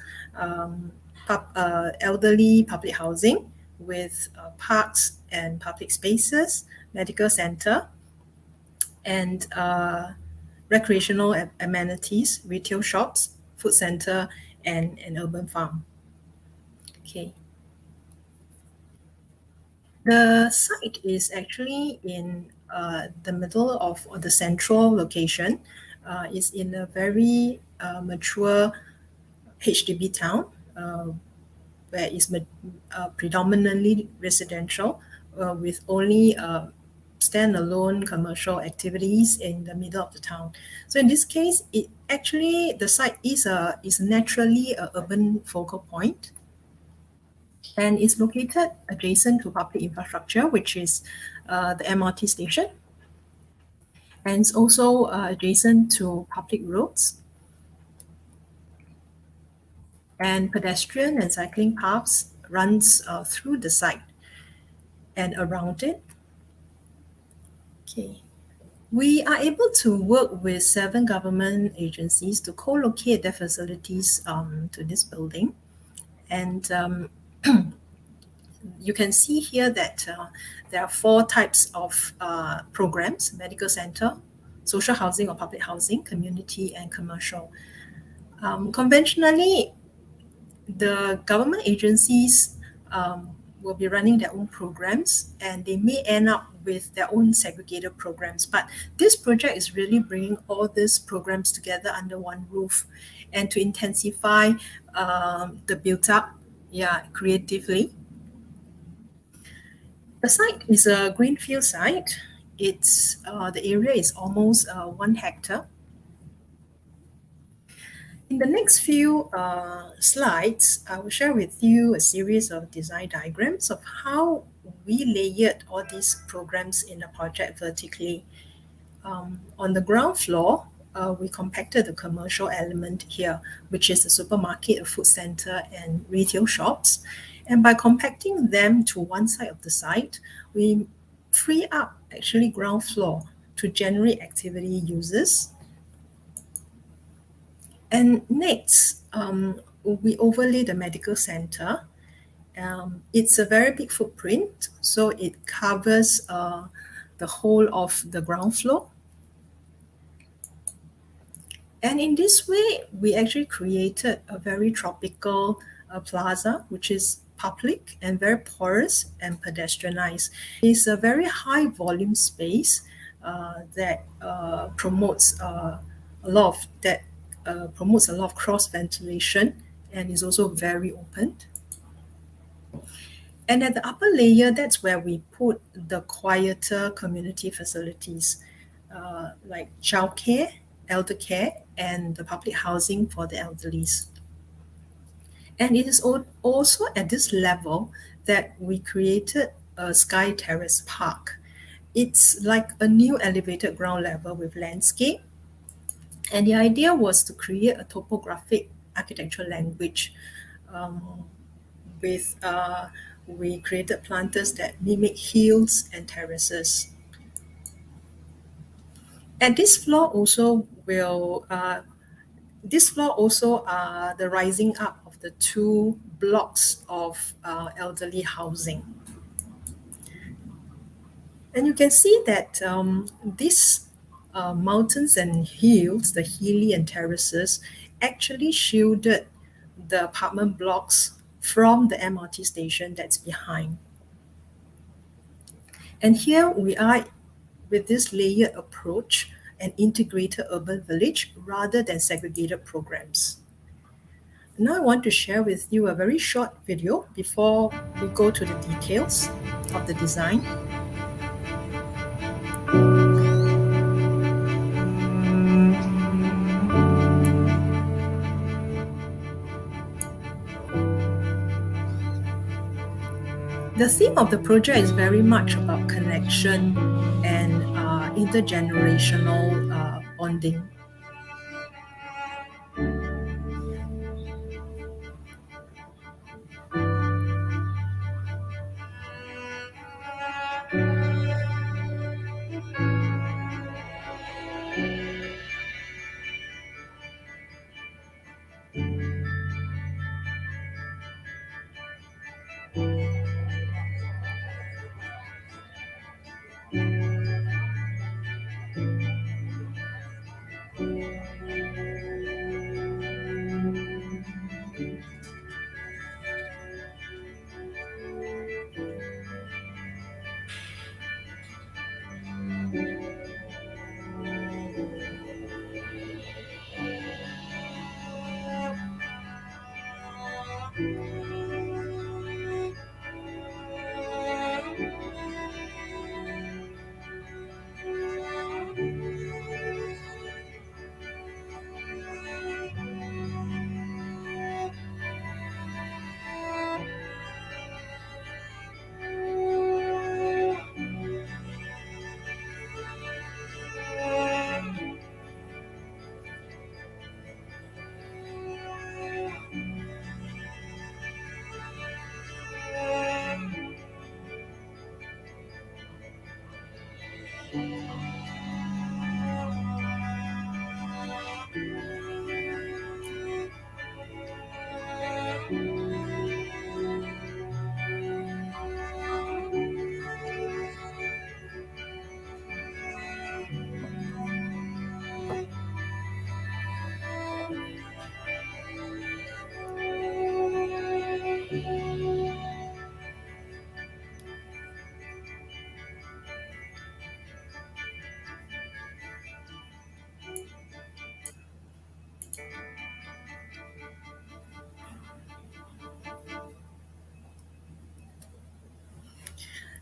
elderly public housing with parks and public spaces, medical center, and recreational amenities, retail shops, food center, and an urban farm. Okay. The site is actually in the middle of or the central location. Is in a very mature HDB town where it's predominantly residential with only standalone commercial activities in the middle of the town. So in this case, the site is naturally an urban focal point, and is located adjacent to public infrastructure, which is the MRT station, and it's also adjacent to public roads and pedestrian and cycling paths runs through the site and around it. Okay. We are able to work with 7 government agencies to co-locate their facilities to this building. And you can see here that there are 4 types of programs: medical center, social housing or public housing, community, and commercial. Conventionally, the government agencies will be running their own programs, and they may end up with their own segregated programs. But this project is really bringing all these programs together under one roof, and to intensify the build-up, creatively. The site is a greenfield site. It's the area is almost 1 hectare. In the next few slides, I will share with you a series of design diagrams of how we layered all these programs in the project vertically. On the ground floor, we compacted the commercial element here, which is the supermarket, a food center, and retail shops. And by compacting them to one side of the site, we free up actually ground floor to generate activity users. And next, we overlay the medical center. It's a very big footprint, so it covers the whole of the ground floor. And in this way, we actually created a very tropical a plaza which is public and very porous and pedestrianized. It's a very high volume space that promotes a lot of cross ventilation and is also very open. And at the upper layer, that's where we put the quieter community facilities like childcare, elder care, and the public housing for the elderlies. And it is also at this level that we created a Sky Terrace Park. It's like a new elevated ground level with landscape. And the idea was to create a topographic architectural language we created planters that mimic hills and terraces. And this floor also are the rising up of the two blocks of elderly housing. And you can see that these mountains and hills, the hilly and terraces, actually shielded the apartment blocks from the MRT station that's behind. And here we are with this layered approach, an integrated urban village rather than segregated programs. Now I want to share with you a very short video before we go to the details of the design. The theme of the project is very much about connection and intergenerational bonding.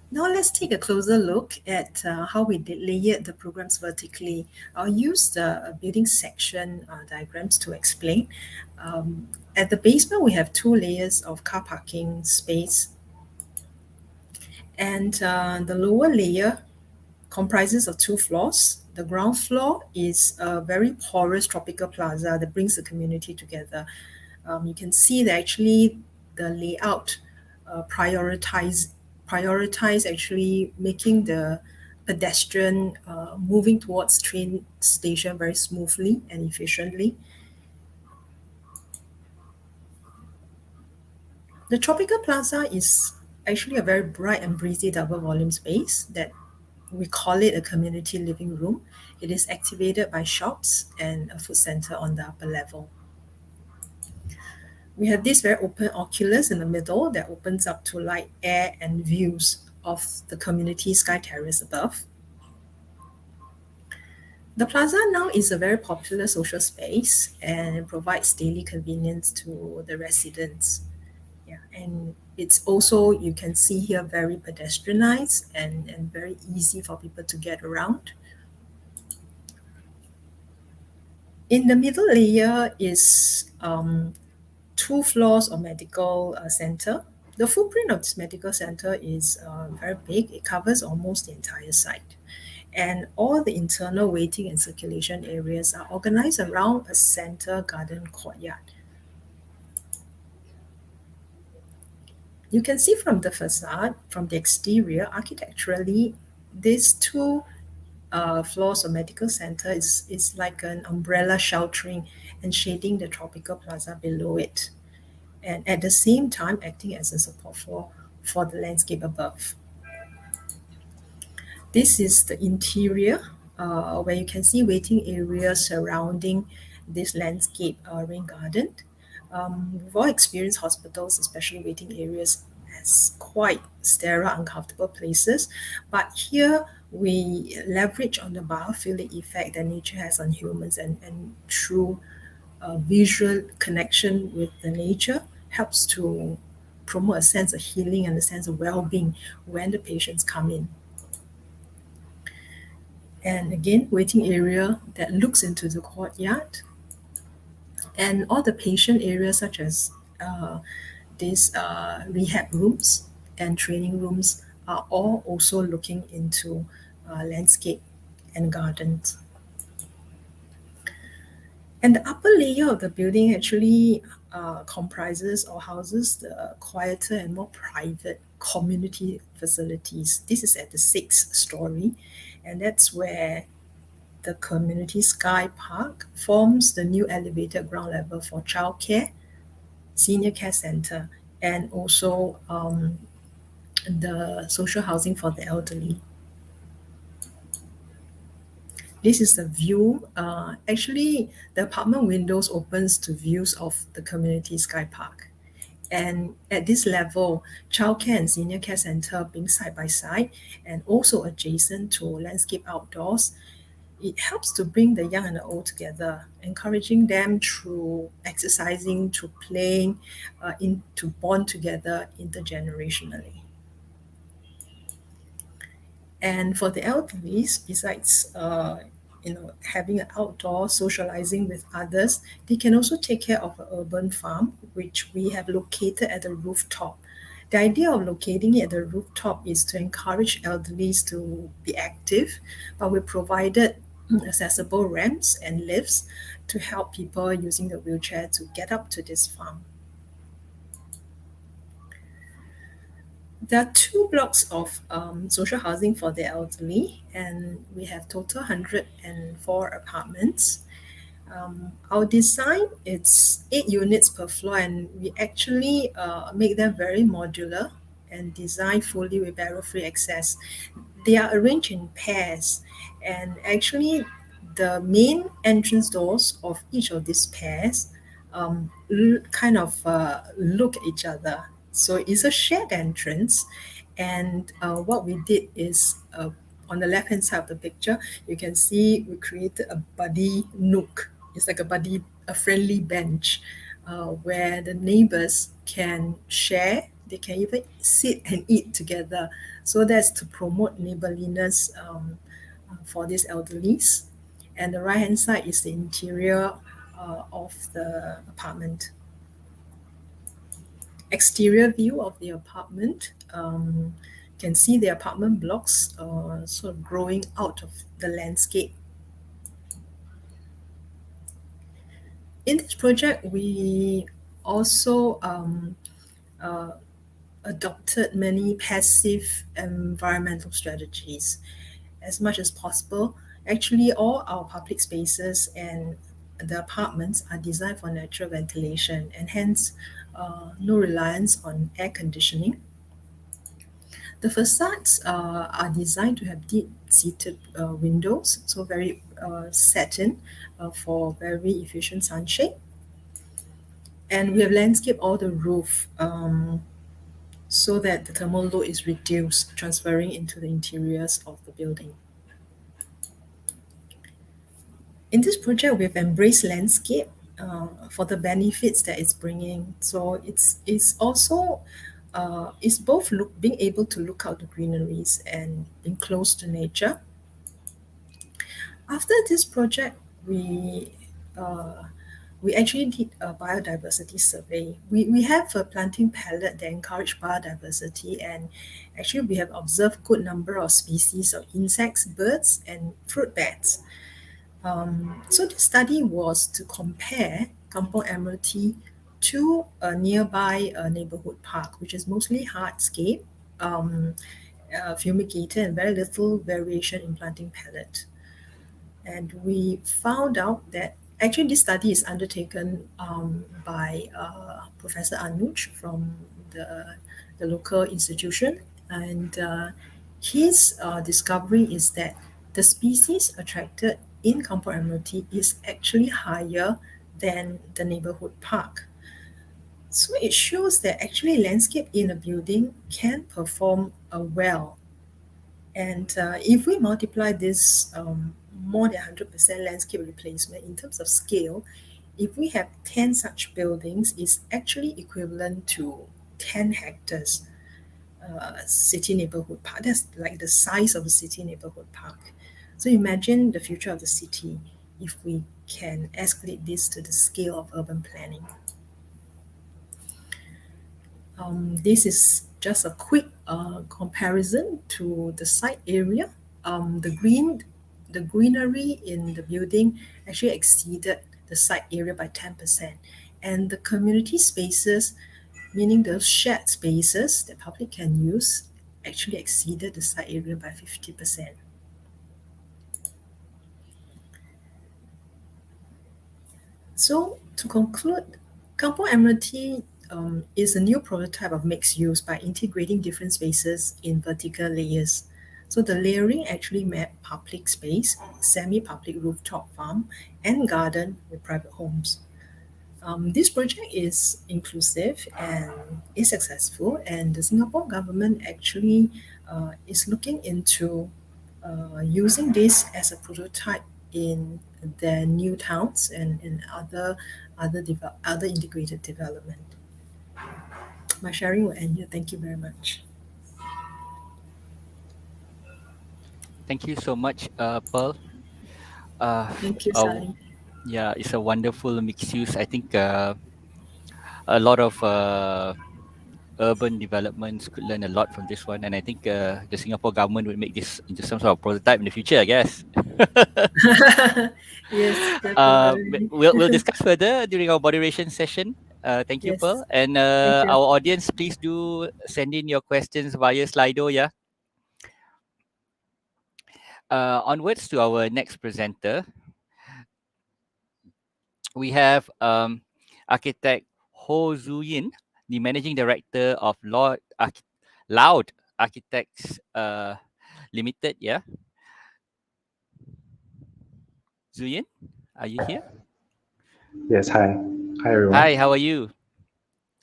Now let's take a closer look at how we layered the programs vertically. I'll use the building section diagrams to explain. At the basement, we have two layers of car parking space. And the lower layer comprises of two floors. The ground floor is a very porous tropical plaza that brings the community together. You can see that actually the layout prioritize actually making the pedestrian moving towards train station very smoothly and efficiently. The Tropical Plaza is actually a very bright and breezy double volume space that we call it a community living room. It is activated by shops and a food center on the upper level. We have this very open oculus in the middle that opens up to light, air, and views of the community sky terrace above. The plaza now is a very popular social space and provides daily convenience to the residents. Yeah, and it's also, you can see here, very pedestrianized and very easy for people to get around. In the middle layer is 2 floors of medical center. The footprint of this medical center is very big. It covers almost the entire site. And all the internal waiting and circulation areas are organized around a center garden courtyard. You can see from the facade, from the exterior, architecturally, these 2 floors of medical center is like an umbrella sheltering and shading the tropical plaza below it, and at the same time acting as a support for the landscape above. This is the interior, where you can see waiting areas surrounding this landscape rain garden. We've all experienced hospitals, especially waiting areas, as quite sterile, uncomfortable places. But here we leverage on the biophilic effect that nature has on humans, and through visual connection with the nature helps to promote a sense of healing and a sense of well-being when the patients come in. And again, waiting area that looks into the courtyard, and all the patient areas such as these rehab rooms and training rooms are all also looking into landscape and gardens. And the upper layer of the building actually comprises or houses the quieter and more private community facilities. This is at the 6th story, and that's where the community sky park forms the new elevated ground level for childcare, senior care center, and also the social housing for the elderly. This is the view. Actually, the apartment windows opens to views of the community sky park. And at this level, childcare and senior care center being side by side and also adjacent to landscape outdoors, it helps to bring the young and the old together, encouraging them through exercising, through playing, to bond together intergenerationally. And for the elderly, besides having an outdoor socializing with others, they can also take care of an urban farm, which we have located at the rooftop. The idea of locating it at the rooftop is to encourage elderly to be active, but we provided accessible ramps and lifts to help people using the wheelchair to get up to this farm. There are 2 blocks of social housing for the elderly, and we have total 104 apartments. Our design, it's 8 units per floor, and we actually make them very modular and designed fully with barrier-free access. They are arranged in pairs, and actually the main entrance doors of each of these pairs kind of look at each other. So it's a shared entrance, and what we did is on the left-hand side of the picture, you can see we created a buddy nook. It's like a friendly bench where the neighbors can share. They can even sit and eat together. So that's to promote neighborliness for these elderlies. And the right-hand side is the interior of the apartment. Exterior view of the apartment. You can see the apartment blocks sort of growing out of the landscape. In this project, we also adopted many passive environmental strategies. As much as possible, actually all our public spaces and the apartments are designed for natural ventilation, and hence no reliance on air conditioning. The facades are designed to have deep-seated windows, so very set in for very efficient sunshade. And we have landscaped all the roof so that the thermal load is reduced, transferring into the interiors of the building. In this project, we've embraced landscape for the benefits that it's bringing. So it's also it's both being able to look out the greeneries and being close to nature. After this project, we actually did a biodiversity survey. We have a planting palette that encourage biodiversity, and actually we have observed good number of species of insects, birds, and fruit bats. So the study was to compare Kampong Admiralty to a nearby neighborhood park, which is mostly hardscape, fumigated, and very little variation in planting palette. And we found out that actually this study is undertaken by Professor Anuj from the local institution. And his discovery is that the species attracted in Kampong Admiralty is actually higher than the neighborhood park. So it shows that actually landscape in a building can perform well. And if we multiply this more than 100% landscape replacement in terms of scale, if we have 10 such buildings, it's actually equivalent to 10 hectares city neighborhood park. That's like the size of a city neighborhood park. So imagine the future of the city if we can escalate this to the scale of urban planning. This is just a quick comparison to the site area. The greenery in the building actually exceeded the site area by 10%. And the community spaces, meaning those shared spaces that public can use, actually exceeded the site area by 50%. So to conclude, Kampong Admiralty is a new prototype of mixed use by integrating different spaces in vertical layers. So the layering actually mapped public space, semi-public rooftop farm, and garden with private homes. This project is inclusive and is successful, and the Singapore government actually is looking into using this as a prototype in their new towns and in other integrated development. My sharing will end here. Thank you very much. Thank you so much, Pearl. Thank you, uh, Sally. yeah, it's a wonderful mixed use. I think a lot of urban developments could learn a lot from this one, and I think the Singapore government would make this into some sort of prototype in the future, I guess. Yes, definitely. We'll discuss further during our moderation session. Thank you, Yes, Pearl. And thank you. our audience, please do send in your questions via Slido, yeah? Onwards to our next presenter. We have architect Ho Zu Yin, the managing director of Loud Architects Limited. Yeah, Zu Yin, are you here? Yes, hi. Hi, everyone. Hi, how are you?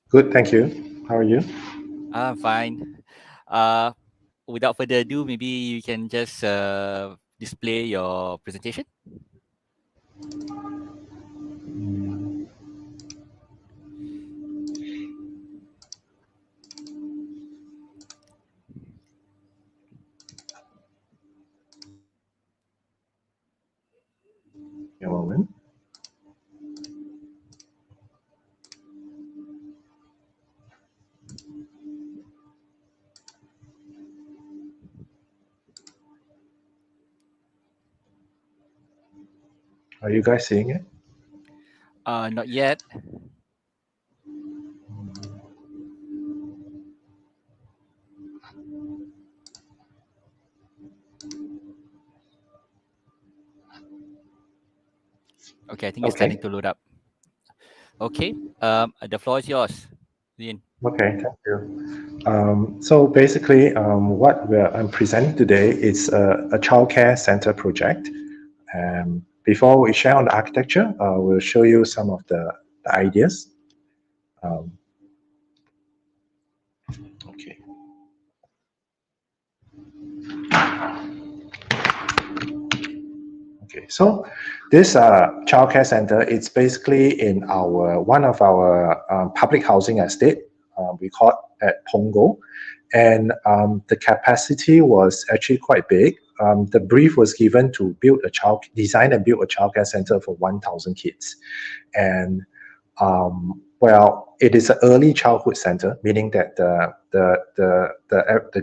Good, thank you. How are you? I'm fine. Without further ado, maybe you can just display your presentation. A moment. Are you guys seeing it? Not yet. Okay, I think it's starting to load up. Okay, the floor is yours, Yin. Okay, thank you. So basically, what I'm presenting today is a childcare center project. Before we share on the architecture, we'll show you some of the ideas. Okay. Okay, so this childcare center, it's basically in one of our public housing estate. We call it at Pongo, and the capacity was actually quite big. The brief was given to design and build a childcare center for 1,000 kids, and well, it is an early childhood center, meaning that the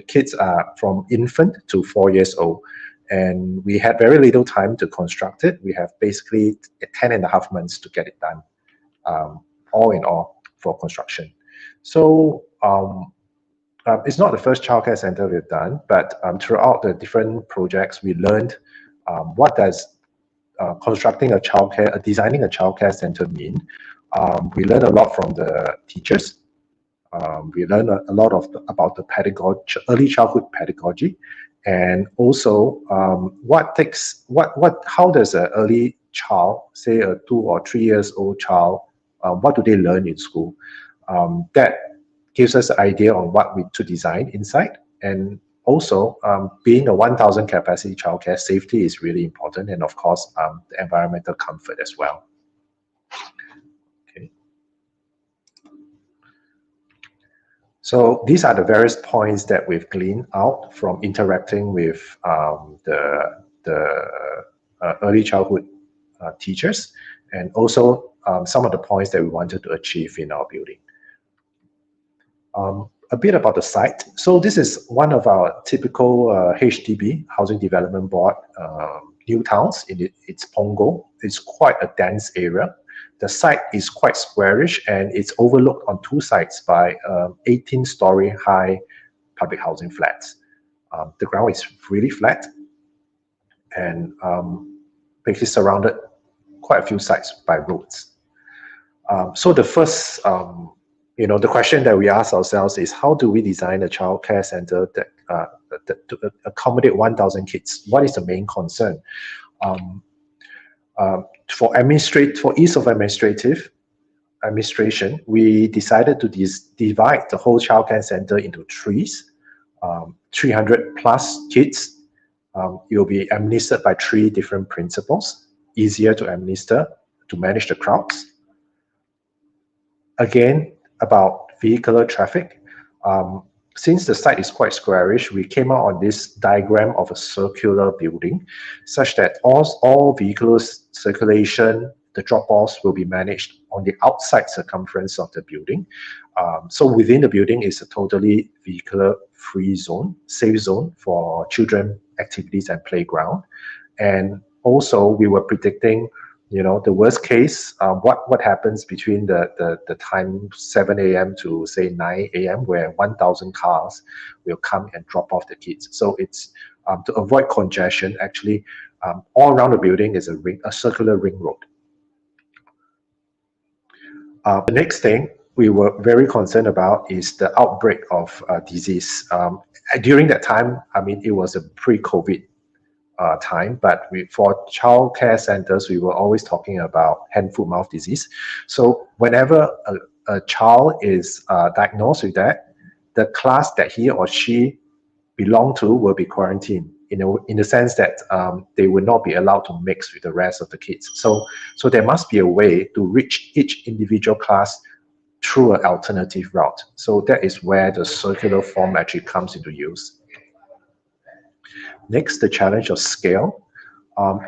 kids are from infant to 4 years old. And we had very little time to construct it. We have basically 10.5 months to get it done, all in all, for construction. So it's not the first childcare center we've done, but throughout the different projects, we learned what does constructing designing a childcare center mean. We learned a lot from the teachers. We learned a lot about the pedagogy, early childhood pedagogy. And also, how does an early child, say a 2 or 3 years old child, what do they learn in school? That gives us an idea on what to design inside. And also, being a 1,000 capacity childcare, safety is really important, and of course, the environmental comfort as well. Okay. So these are the various points that we've gleaned out from interacting with the early childhood teachers, and also some of the points that we wanted to achieve in our building. A bit about the site. So this is one of our typical HDB, Housing Development Board, new towns. It's Pongo. It's quite a dense area. The site is quite squarish, and it's overlooked on 2 sides by 18-story high public housing flats. The ground is really flat, and basically surrounded quite a few sites by roads. So the first, the question that we ask ourselves is, how do we design a childcare center that to accommodate 1,000 kids? What is the main concern? For ease of administration, we decided to divide the whole childcare center into trees. 300 plus kids. It will be administered by 3 different principals, easier to administer, to manage the crowds. Again, about vehicular traffic. Since the site is quite squarish, we came out on this diagram of a circular building, such that all vehicular circulation, the drop-offs will be managed on the outside circumference of the building. So within the building is a totally vehicular-free zone, safe zone for children activities and playground. And also we were predicting, the worst case, what happens between the time 7 a.m. to say 9 a.m. where 1,000 cars will come and drop off the kids. So it's to avoid congestion, actually, all around the building is a circular ring road. The next thing we were very concerned about is the outbreak of disease. During that time, it was a pre-COVID time, but for childcare centers, we were always talking about hand, foot, mouth disease. So whenever a child is diagnosed with that, the class that he or she belong to will be quarantined, in the sense that they will not be allowed to mix with the rest of the kids. So there must be a way to reach each individual class through an alternative route. So that is where the circular form actually comes into use. Next, the challenge of scale.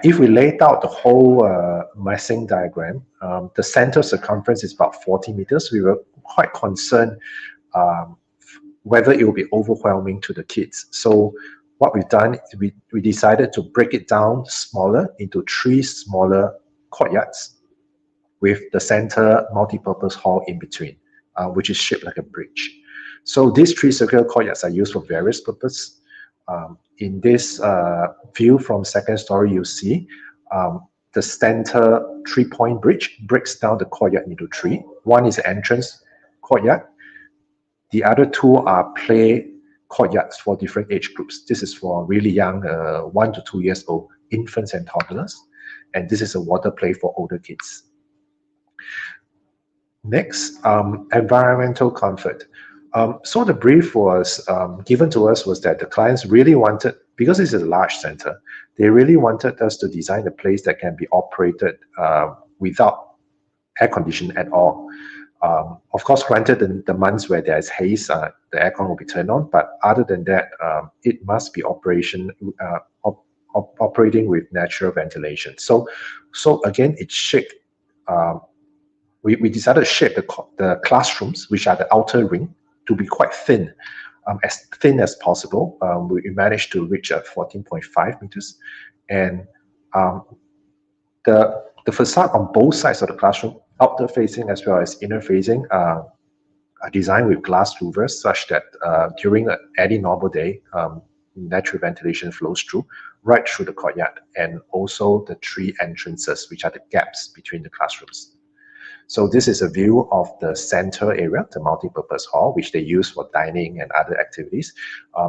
If we laid out the whole massing diagram, the center circumference is about 40 meters. We were quite concerned whether it will be overwhelming to the kids. So what we've done is we decided to break it down smaller into 3 smaller courtyards with the center multi-purpose hall in between, which is shaped like a bridge. So these 3 circular courtyards are used for various purposes. In this view from second story, you see the center 3-point bridge breaks down the courtyard into 3. One is the entrance courtyard. The other 2 are play courtyards for different age groups. This is for really young, 1 to 2 years old, infants and toddlers. And this is a water play for older kids. Next, environmental comfort. So the brief was given to us was that the clients really wanted, because this is a large center, they really wanted us to design a place that can be operated without air conditioning at all. Of course, granted, in the months where there's haze, the aircon will be turned on. But other than that, it must be operating with natural ventilation. So again, it shaped. We decided to shape the classrooms, which are the outer ring, to be quite thin, as thin as possible. We managed to reach 14.5 meters, and the facade on both sides of the classroom, outer facing as well as inner facing, are designed with glass louvers such that during any normal day, natural ventilation flows through right through the courtyard, and also the 3 entrances, which are the gaps between the classrooms. So this is a view of the center area, the multi-purpose hall, which they use for dining and other activities.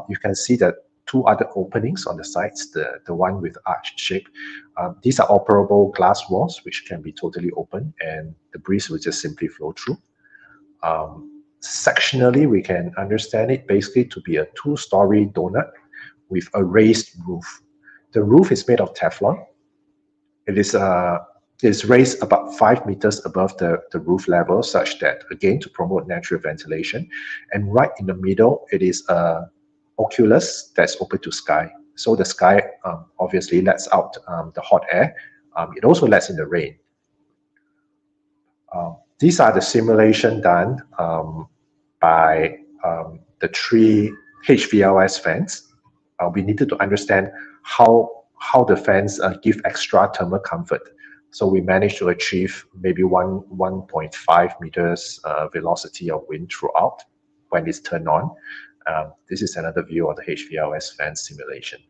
You can see that 2 other openings on the sides, the one with arch shape. These are operable glass walls, which can be totally open, and the breeze will just simply flow through. Sectionally, we can understand it basically to be a 2-story donut with a raised roof. The roof is made of Teflon. It is raised about 5 meters above the roof level, such that, again, to promote natural ventilation. And right in the middle, it is a oculus that's open to sky. So the sky obviously lets out the hot air. It also lets in the rain. These are the simulation done by the 3 HVLS fans. We needed to understand how the fans give extra thermal comfort. So we managed to achieve maybe 1.5 meters velocity of wind throughout when it's turned on. This is another view of the HVLS fan simulation.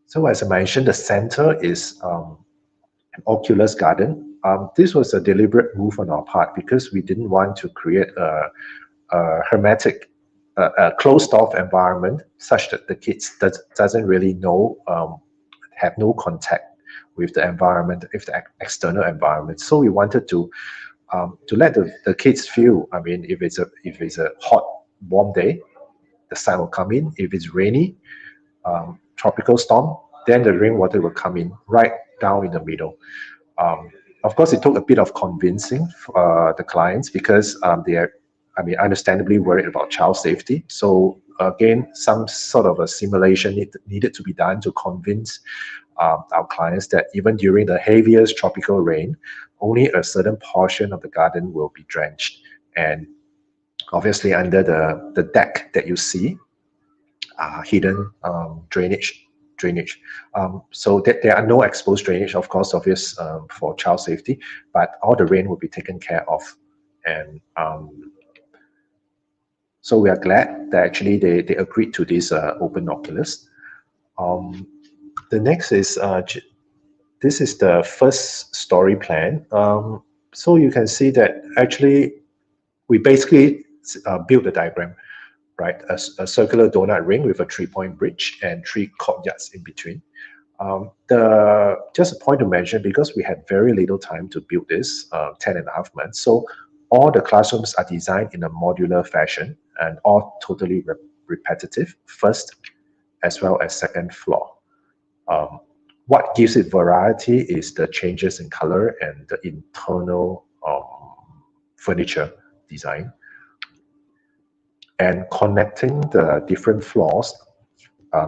So as I mentioned, the center is an oculus garden. This was a deliberate move on our part because we didn't want to create a hermetic, closed-off environment such that the kids doesn't really know, have no contact with the environment, if the external environment. So we wanted to let the kids feel. I mean, if it's a hot, warm day, the sun will come in. If it's rainy, tropical storm, then the rainwater will come in right down in the middle. Of course, it took a bit of convincing for the clients because they are, understandably worried about child safety. So again, some sort of a simulation needed to be done to convince our clients that even during the heaviest tropical rain, only a certain portion of the garden will be drenched. And obviously under the deck that you see, hidden drainage. So that there are no exposed drainage, of course, obvious for child safety, but all the rain will be taken care of. And so we are glad that actually they agreed to this open oculus. The next is, this is the first story plan. So you can see that actually we basically built the diagram, right? A circular donut ring with a 3-point bridge and 3 courtyards in between. Just a point to mention, because we had very little time to build this, 10.5 months. So all the classrooms are designed in a modular fashion and all totally repetitive, first as well as second floor. What gives it variety is the changes in color and the internal furniture design. And connecting the different floors,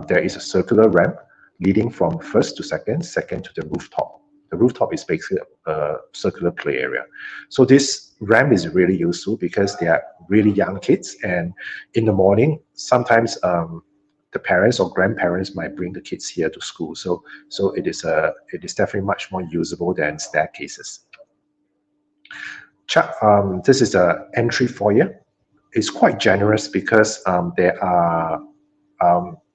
there is a circular ramp leading from first to second to the rooftop. The rooftop is basically a circular play area. So this ramp is really useful because they are really young kids, and in the morning, sometimes the parents or grandparents might bring the kids here to school. So it is definitely much more usable than staircases. This is the entry foyer. It's quite generous because there are,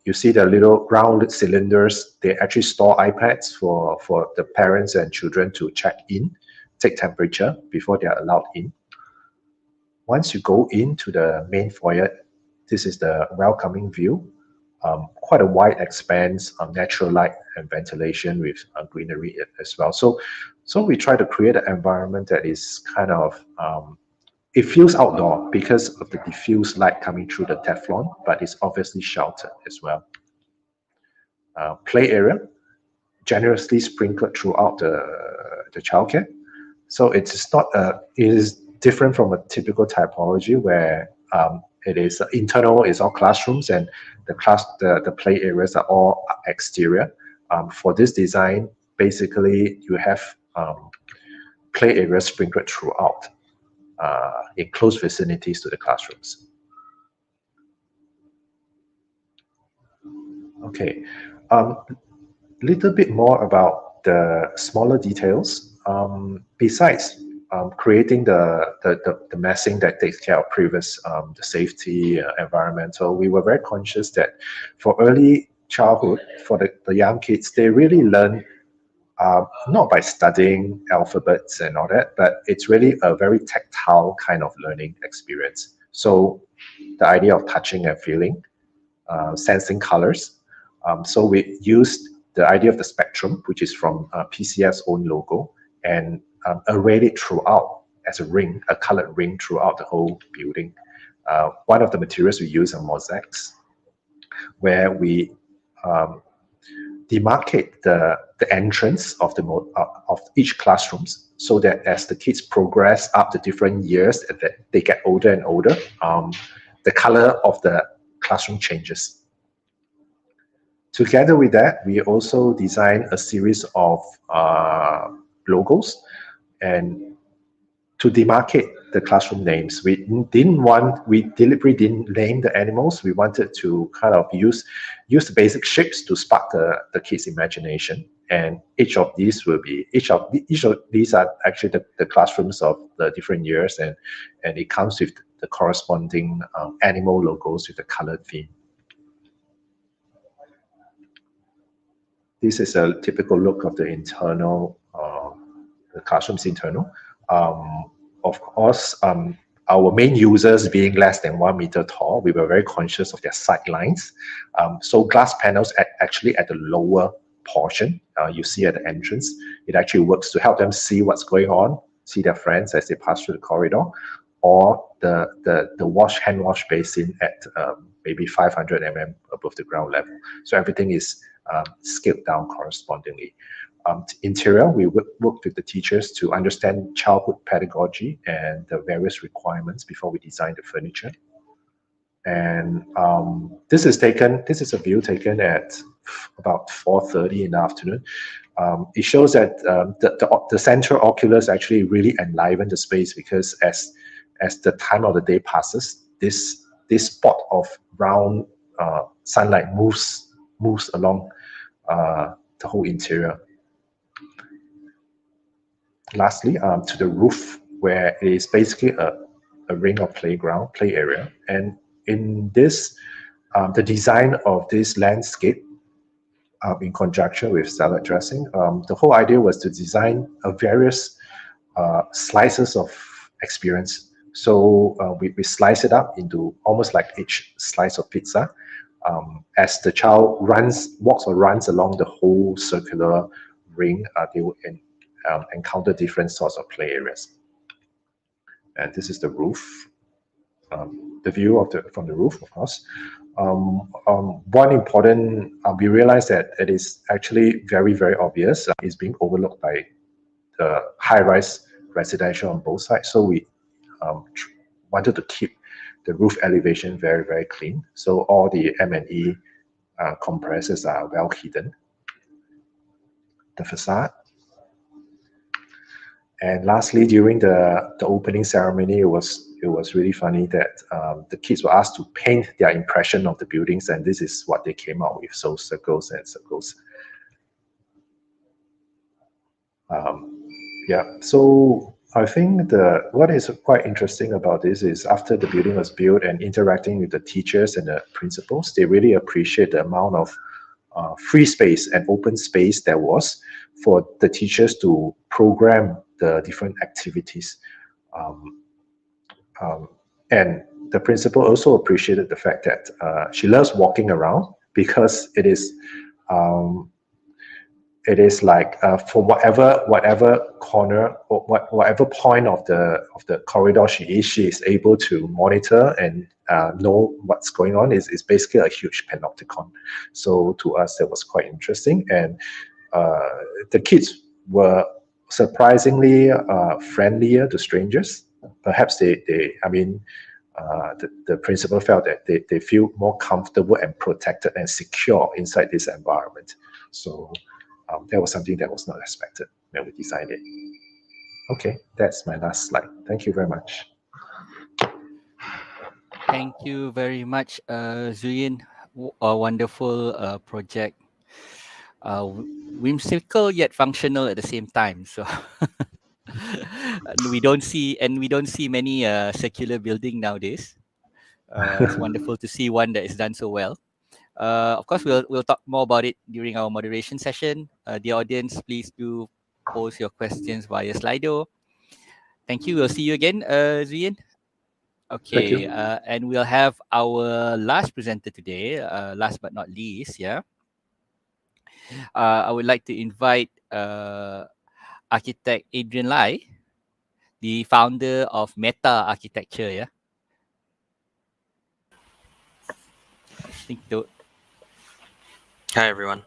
you see the little round cylinders. They actually store iPads for the parents and children to check in, take temperature before they are allowed in. Once you go into the main foyer, this is the welcoming view. quite a wide expanse of natural light and ventilation with greenery as well. So we try to create an environment that is kind of, it feels outdoor because of the diffuse light coming through the Teflon, but it's obviously sheltered as well. Play area, generously sprinkled throughout the childcare. So it is different from a typical typology where it is internal, is all classrooms, and the play areas are all exterior. For this design, basically you have play areas sprinkled throughout in close vicinities to the classrooms. Okay, little bit more about the smaller details. Besides creating the messing that takes care of previous the safety, environmental, we were very conscious that for early childhood, for the young kids, they really learn not by studying alphabets and all that, but it's really a very tactile kind of learning experience. So the idea of touching and feeling, sensing colors. So we used the idea of the spectrum, which is from PCF's own logo, and arrayed it throughout as a ring, a colored ring throughout the whole building. One of the materials we use are mosaics, where we demarcate the entrance of each classrooms, so that as the kids progress up the different years, that they get older and older, the color of the classroom changes. Together with that, we also designed a series of logos and to demarcate the classroom names. We deliberately didn't name the animals. We wanted to kind of use the basic shapes to spark the kids' imagination. And each of these are actually the classrooms of the different years, and it comes with the corresponding animal logos with the colored theme. This is a typical look of the internal, the classroom's internal. Of course, our main users being less than 1 meter tall, we were very conscious of their sight lines. So glass panels actually at the lower portion, you see at the entrance, it actually works to help them see what's going on, see their friends as they pass through the corridor, or the hand wash basin at maybe 500 mm above the ground level. So everything is scaled down correspondingly. Interior, we worked with the teachers to understand childhood pedagogy and the various requirements before we design the furniture. And this is a view taken at about 4:30 in the afternoon. It shows that the central oculus actually really enliven the space, because as the time of the day passes, this spot of round sunlight moves along the whole interior. Lastly, to the roof, where it is basically a ring of play area. And in this, the design of this landscape, in conjunction with salad dressing, the whole idea was to design various slices of experience. So we slice it up into almost like each slice of pizza. As the child walks or runs along the whole circular ring, they will encounter different sorts of play areas. And this is the roof, the view from the roof, of course. One important, we realized that it is actually very, very obvious, is being overlooked by the high-rise residential on both sides. So we wanted to keep the roof elevation very, very clean. So all the M&E compressors are well hidden. The facade. And lastly, during the opening ceremony, it was really funny that the kids were asked to paint their impression of the buildings, and this is what they came out with, so circles and circles. Yeah, so I think what is quite interesting about this is after the building was built and interacting with the teachers and the principals, they really appreciate the amount of free space and open space there was for the teachers to program the different activities. And the principal also appreciated the fact that she loves walking around because it is like for whatever corner or whatever point of the corridor she is able to monitor and know what's going on. Is basically a huge panopticon. So to us, that was quite interesting, and the kids were surprisingly friendlier to strangers. Perhaps the principal felt that they feel more comfortable and protected and secure inside this environment. So that was something that was not expected when we designed it. Okay, that's my last slide. Thank you very much. Thank you very much, Zuyin. A wonderful project. Whimsical yet functional at the same time. So we don't see many circular building nowadays. It's wonderful to see one that is done so well. Of course, we'll talk more about it during our moderation session. The audience, please do pose your questions via Slido. Thank you. We'll see you again, Zuyin. Okay, and we'll have our last presenter today, last but not least, yeah. I would like to invite architect Adrian Lai, the founder of Meta Architecture, yeah. Hi, everyone.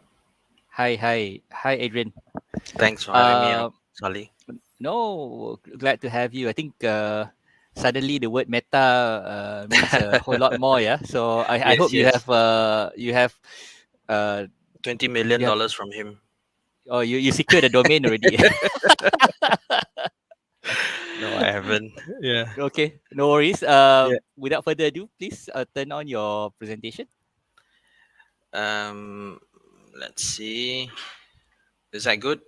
Hi, Adrian. Thanks for having me on, Sally. No, glad to have you. I think suddenly the word meta means a whole lot more, yeah. So I hope you have $20 million from him. Oh, you secured a domain already. No, I haven't. Yeah. Okay, no worries. Without further ado, please turn on your presentation. Let's see. Is that good?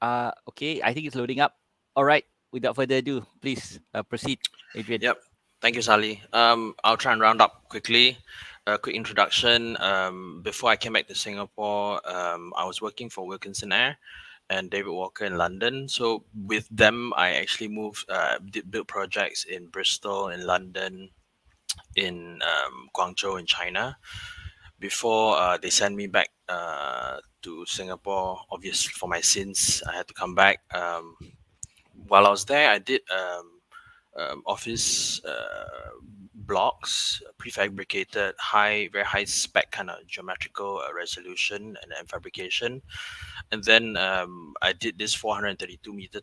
Okay, I think it's loading up. All right. Without further ado, please proceed, Adrian. Yep. Thank you, Sally. I'll try and round up quickly. A quick introduction. Before I came back to Singapore, I was working for Wilkinson Air and David Walker in London. So with them, I actually built projects in Bristol, in London, in Guangzhou, in China. Before they sent me back to Singapore, obviously for my sins, I had to come back. While I was there, I did office blocks, prefabricated, very high spec kind of geometrical resolution and fabrication. And then I did this 432 meter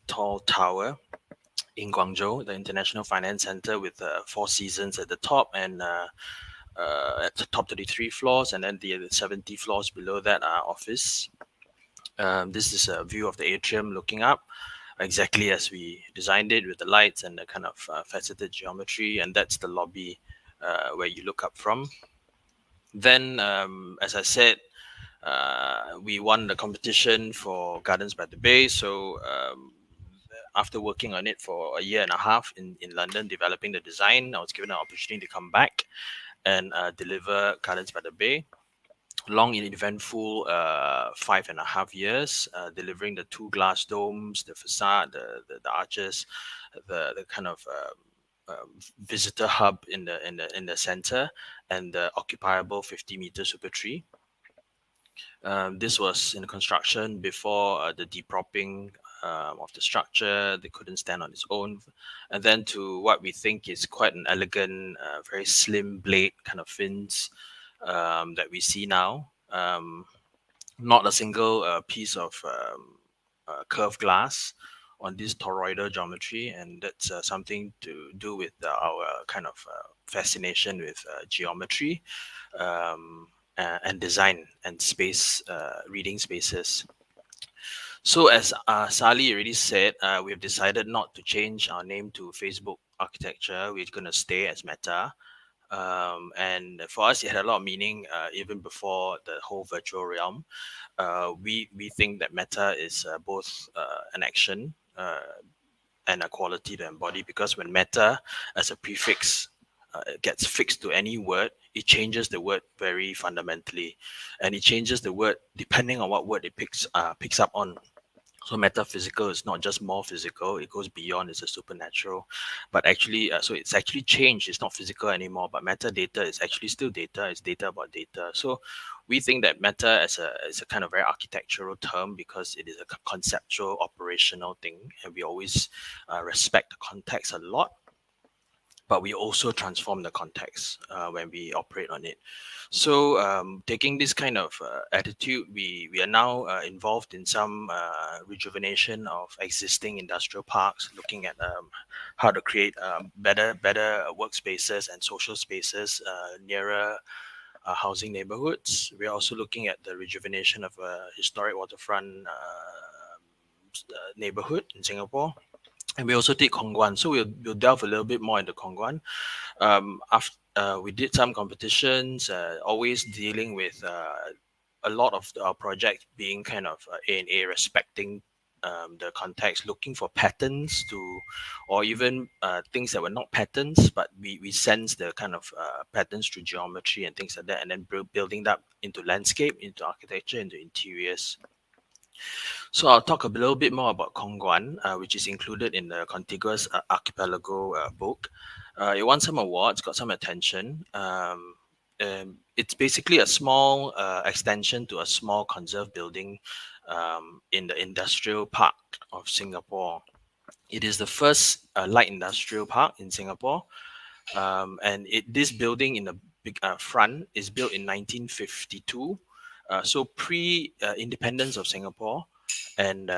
tall tower in Guangzhou, the International Finance Center, with 4 seasons at the top and at the top 33 floors, and then the 70 floors below that are office. This is a view of the atrium looking up, exactly as we designed it, with the lights and the kind of faceted geometry, and that's the lobby where you look up from. Then, as I said, we won the competition for Gardens by the Bay. So after working on it for a year and a half in London, developing the design, I was given an opportunity to come back and deliver Gardens by the Bay. Long and eventful 5.5 years, delivering the 2 glass domes, the facade, the arches, the kind of visitor hub in the center, and the occupiable 50-meter super tree. This was in construction before the depropping of the structure. They couldn't stand on its own, and then to what we think is quite an elegant, very slim blade kind of fins that we see now. Not a single piece of curved glass on this toroidal geometry, and that's something to do with our kind of fascination with geometry and design and space, reading spaces. So as Sally already said, we've decided not to change our name to Facebook Architecture. We're going to stay as Meta. And for us, it had a lot of meaning even before the whole virtual realm. We think that Meta is both an action and a quality to embody, because when Meta as a prefix gets fixed to any word, it changes the word very fundamentally, and it changes the word depending on what word it picks up on. So metaphysical is not just more physical; it goes beyond. It's a supernatural, but actually, so it's actually changed. It's not physical anymore, but metadata is actually still data. It's data about data. So we think that meta as a kind of very architectural term because it is a conceptual, operational thing, and we always respect the context a lot. But we also transform the context when we operate on it. So taking this kind of attitude, we are now involved in some rejuvenation of existing industrial parks, looking at how to create better workspaces and social spaces nearer housing neighborhoods. We are also looking at the rejuvenation of a historic waterfront neighborhood in Singapore. And we also did Kongguan, so we'll delve a little bit more into Kongguan. After we did some competitions, always dealing with a lot of our projects being kind of A&A, respecting the context, looking for patterns to, or even things that were not patterns, but we sense the kind of patterns through geometry and things like that, and then building that into landscape, into architecture, into interiors. So I'll talk a little bit more about Kongguan, which is included in the Contiguous Archipelago book. It won some awards, got some attention. It's basically a small extension to a small conserved building in the industrial park of Singapore. It is the first light industrial park in Singapore. And this building in the big front is built in 1952. So pre-independence of Singapore, and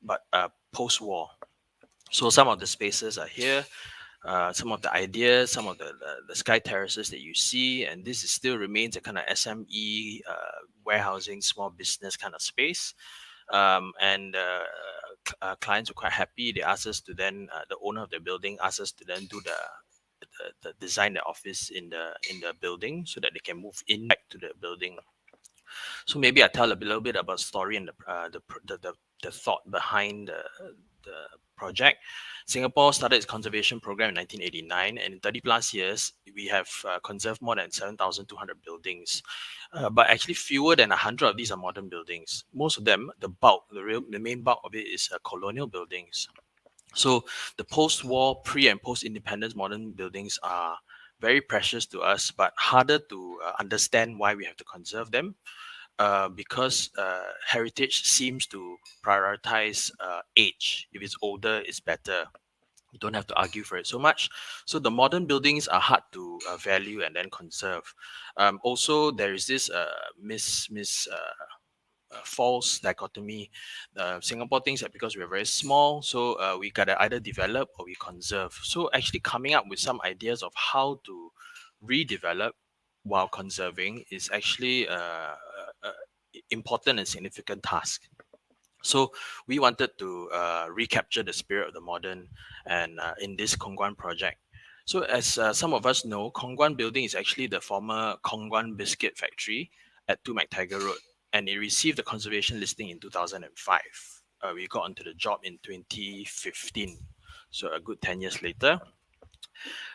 but post-war. So some of the spaces are here, some of the ideas, some of the sky terraces that you see, and this still remains a kind of SME warehousing, small business kind of space. Clients were quite happy. They asked us to then, the owner of the building asked us to then do the design the office in the building so that they can move in back to the building. So maybe I tell a little bit about story and the thought behind the project. Singapore started its conservation program in 1989, and in 30 plus years, we have conserved more than 7,200 buildings. But actually, fewer than 100 of these are modern buildings. Most of them, the main bulk of it is colonial buildings. So the post-war, pre and post-independence modern buildings are very precious to us, but harder to understand why we have to conserve them. Because heritage seems to prioritize age. If it's older, it's better. You don't have to argue for it so much. So the modern buildings are hard to value and then conserve. Also, there is this false dichotomy. Singapore thinks that because we're very small, so we gotta either develop or we conserve. So actually coming up with some ideas of how to redevelop while conserving is actually important and significant task. So we wanted to recapture the spirit of the modern and in this Kongguan project. So as some of us know, Kongguan building is actually the former Kongguan biscuit factory at 2 McTaggart Road, and it received the conservation listing in 2005. We got onto the job in 2015, so a good 10 years later.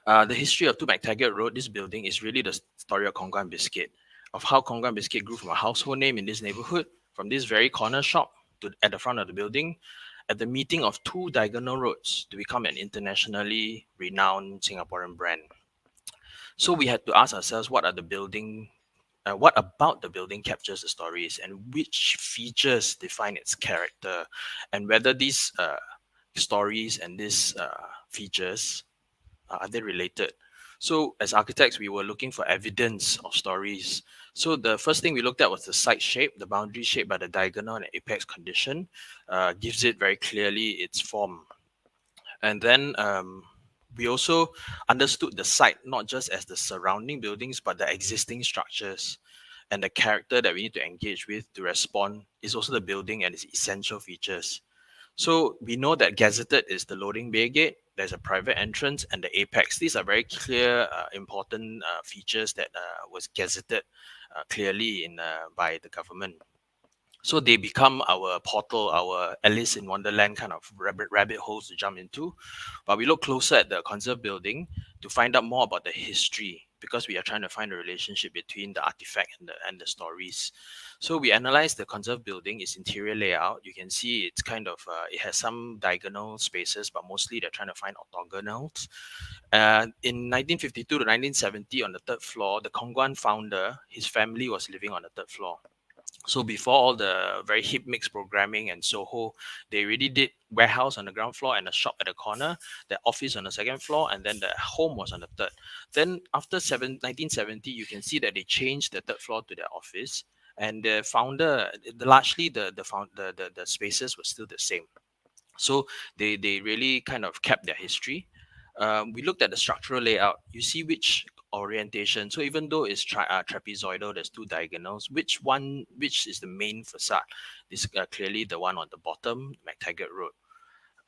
The history of 2 McTaggart Road, this building, is really the story of Kongguan Biscuit, of how Kongguan Biscuit grew from a household name in this neighborhood, from this very corner shop at the front of the building, at the meeting of two diagonal roads to become an internationally renowned Singaporean brand. So we had to ask ourselves, what about the building captures the stories, and which features define its character, and whether these stories and these features are they related? So as architects, we were looking for evidence of stories. So the first thing we looked at was the site shape, the boundary shape by the diagonal and apex condition, gives it very clearly its form. And then we also understood the site not just as the surrounding buildings, but the existing structures. And the character that we need to engage with to respond is also the building and its essential features. So we know that gazetted is the loading bay gate, there's a private entrance, and the apex. These are very clear, important features that was gazetted clearly by the government. So they become our portal, our Alice in Wonderland kind of rabbit holes to jump into. But we look closer at the conserved building to find out more about the history because we are trying to find a relationship between the artifact and the stories. So we analyzed the conserved building, its interior layout. You can see it's kind of, it has some diagonal spaces, but mostly they're trying to find orthogonals. In 1952 to 1970, on the third floor, the Kongguan founder, his family was living on the third floor. So before all the very hip mix programming and Soho, they really did warehouse on the ground floor and a shop at the corner, the office on the second floor, and then the home was on the third. Then after 1970, you can see that they changed the third floor to their office, and the founder, largely the spaces were still the same. So they really kind of kept their history. We looked at the structural layout. You see which orientation. So even though it's trapezoidal, there's two diagonals. Which is the main facade? This clearly the one on the bottom, McTaggart Road.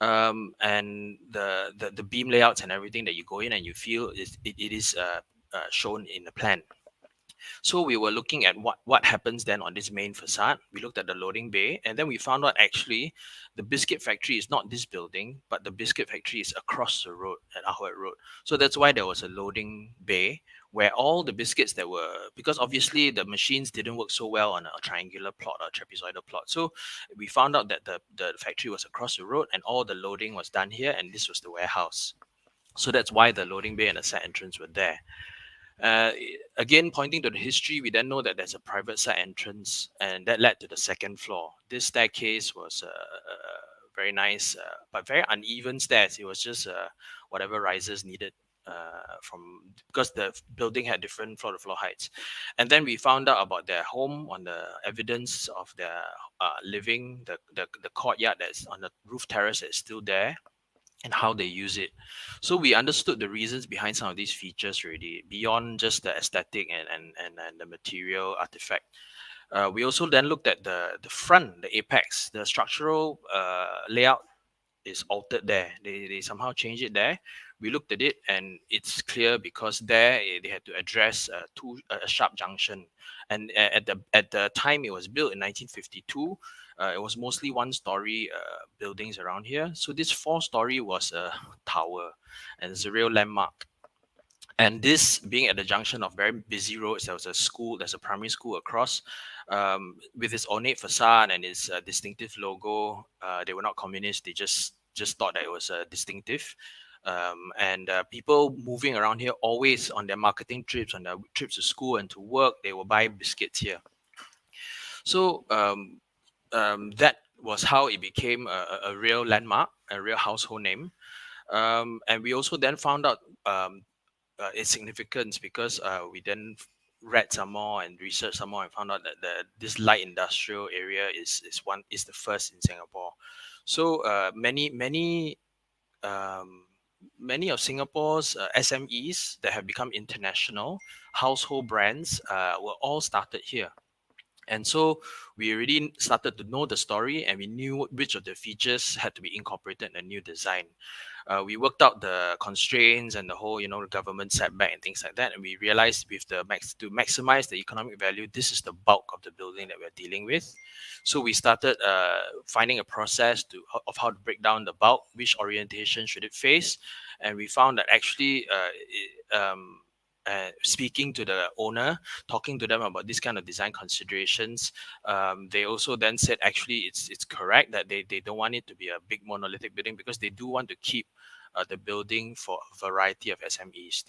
And the beam layouts and everything that you go in and you feel it is shown in the plan. So we were looking at what happens then on this main facade. We looked at the loading bay, and then we found out actually the biscuit factory is not this building, but the biscuit factory is across the road at Ahwat Road. So that's why there was a loading bay where all the biscuits that were, because obviously the machines didn't work so well on a triangular plot or trapezoidal plot. So we found out that the factory was across the road and all the loading was done here, and this was the warehouse. So that's why the loading bay and the side entrance were there. Again, pointing to the history, we then know that there's a private side entrance, and that led to the second floor. This staircase was very nice, but very uneven stairs. It was just whatever risers needed because the building had different floor-to-floor heights. And then we found out about their home on the evidence of their living, the courtyard that's on the roof terrace that's still there, and how they use it. So we understood the reasons behind some of these features already, beyond just the aesthetic and the material artifact. We also then looked at the front, the apex, the structural layout is altered there. They somehow changed it there. We looked at it and it's clear because there they had to address a sharp junction. And at the time it was built in 1952, it was mostly one-story buildings around here. So this four-story was a tower, and it's a real landmark. And this being at the junction of very busy roads, there was a school, there's a primary school across, with its ornate facade and its distinctive logo. They were not communists, they just thought that it was distinctive. And people moving around here always on their marketing trips, on their trips to school and to work, they will buy biscuits here. So that was how it became a real landmark, a real household name. And we also then found out its significance because we then read some more and researched some more and found out that this light industrial area is the first in Singapore. So many of Singapore's SMEs that have become international household brands were all started here. And so we already started to know the story, and we knew which of the features had to be incorporated in a new design. We worked out the constraints and the whole, the government setback and things like that. And we realized with to maximize the economic value, this is the bulk of the building that we're dealing with. So we started finding a process of how to break down the bulk, which orientation should it face. And we found that actually speaking to the owner, talking to them about this kind of design considerations, they also then said actually it's correct that they don't want it to be a big monolithic building because they do want to keep the building for a variety of SMEs.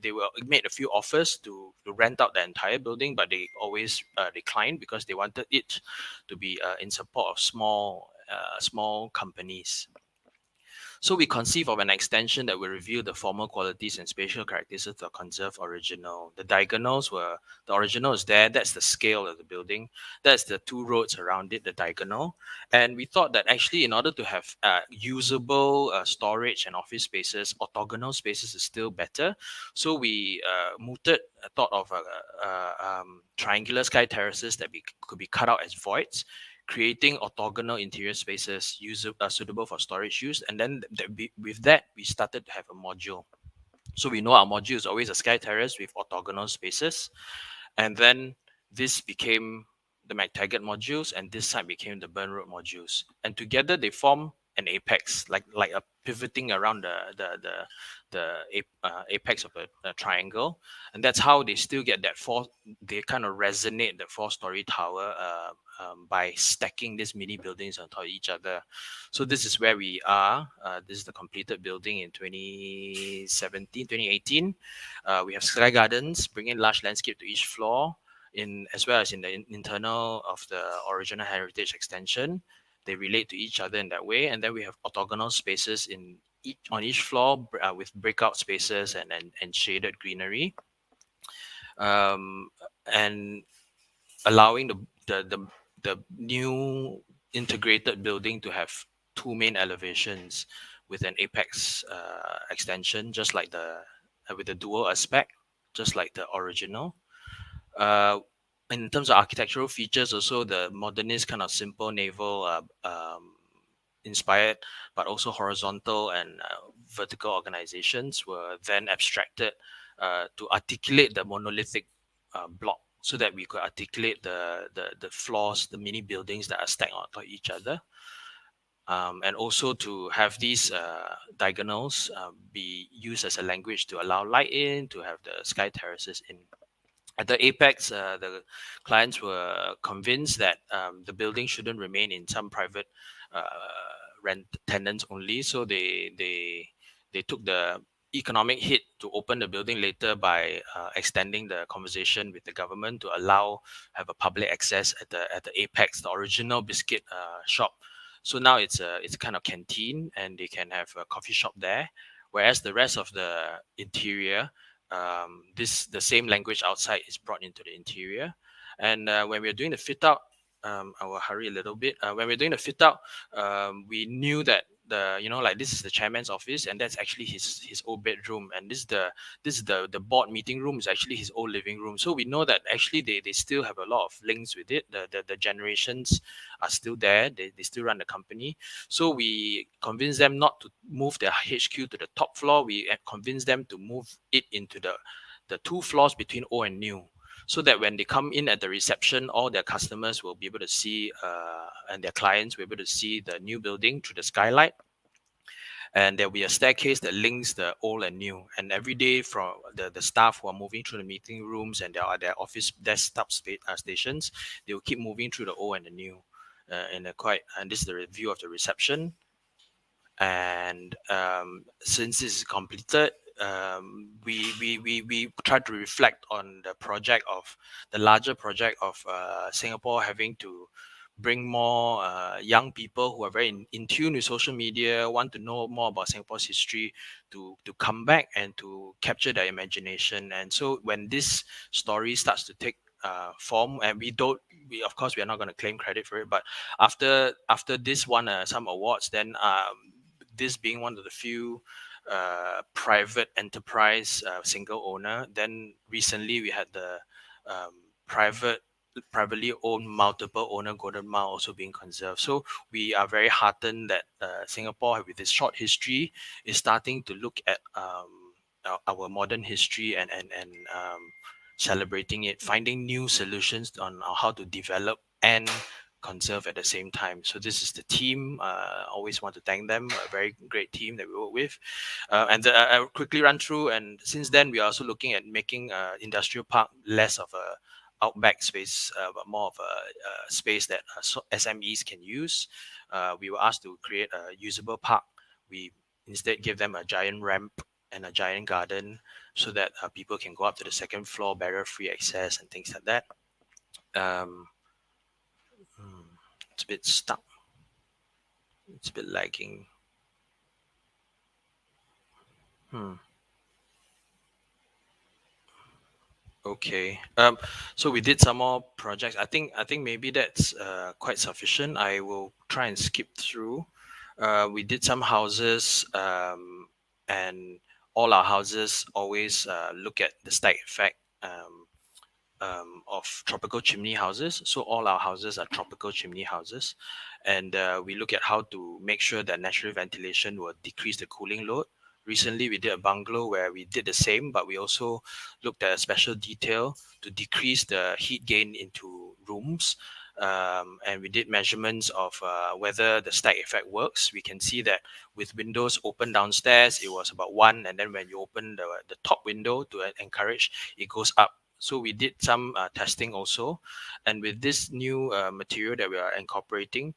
They were made a few offers to rent out the entire building, but they always declined because they wanted it to be in support of small companies. So we conceive of an extension that will reveal the formal qualities and spatial characteristics of the conserved original. The diagonals the original is there. That's the scale of the building. That's the two roads around it, the diagonal. And we thought that actually in order to have usable storage and office spaces, orthogonal spaces is still better. So we thought of triangular sky terraces that could be cut out as voids, creating orthogonal interior spaces suitable for storage use. And then with that, we started to have a module. So we know our module is always a sky terrace with orthogonal spaces. And then this became the McTaggart modules, and this side became the Burn Road modules. And together they form an apex, like a pivoting around apex of a triangle, and that's how they still get that they kind of resonate the 4-story tower by stacking these mini buildings on top of each other. So this is where we are. This is the completed building in 2018. We have sky gardens, bringing large landscape to each floor, as well as in the internal of the original heritage extension. They relate to each other in that way, and then we have orthogonal spaces on each floor with breakout spaces and shaded greenery, and allowing the new integrated building to have 2 main elevations with an apex extension, just like with the dual aspect, just like the original. In terms of architectural features, also the modernist kind of simple naval inspired, but also horizontal and vertical organizations were then abstracted to articulate the monolithic block, so that we could articulate the floors, the mini buildings that are stacked on top of each other. And also to have these diagonals be used as a language to allow light in, to have the sky terraces in. At the apex, the clients were convinced that the building shouldn't remain in some private rent tenants only. So they took the economic hit to open the building later by extending the conversation with the government to have a public access at the apex, the original biscuit shop. So now it's kind of canteen, and they can have a coffee shop there. Whereas the rest of the interior, the same language outside is brought into the interior. And when we're doing the fit out, I will hurry a little bit. When we're doing the fit out, we knew that this is the chairman's office, and that's actually his old bedroom, and this is the board meeting room is actually his old living room. So we know that actually they still have a lot of links with it. The generations are still there. They still run the company. So we convinced them not to move their HQ to the top floor. We convinced them to move it into the 2 floors between old and new, so that when they come in at the reception, all their customers will be able to see, and their clients will be able to see the new building through the skylight. And there'll be a staircase that links the old and new. And every day, from the staff who are moving through the meeting rooms and their office desktop stations, they will keep moving through the old and the new. And this is the view of the reception. And since this is completed, we try to reflect on the larger project of Singapore having to bring more young people who are very in tune with social media, want to know more about Singapore's history, to come back and to capture their imagination. And so when this story starts to take form, and we of course we are not going to claim credit for it, but after this won some awards, then this being one of the few private enterprise single owner, then recently we had the privately owned multiple owner Golden Mile also being conserved. So we are very heartened that Singapore, with its short history, is starting to look at our modern history and celebrating it, finding new solutions on how to develop and conserve at the same time. So this is the team. I always want to thank them. A very great team that we work with. And I'll quickly run through. And since then, we are also looking at making industrial park less of a outback space, but more of a space that SMEs can use. We were asked to create a usable park. We instead give them a giant ramp and a giant garden, so that people can go up to the second floor, barrier-free access and things like that. It's a bit stuck. It's a bit lagging. Okay. So we did some more projects. I think maybe that's quite sufficient. I will try and skip through. We did some houses, and all our houses always look at the stack effect of tropical chimney houses. So all our houses are tropical chimney houses, and we look at how to make sure that natural ventilation will decrease the cooling load. Recently, we did a bungalow where we did the same, but we also looked at a special detail to decrease the heat gain into rooms. and we did measurements of whether the stack effect works. We can see that with windows open downstairs, it was about 1, and then when you open the top window to encourage, it goes up. So we did some testing also, and with this new material that we are incorporating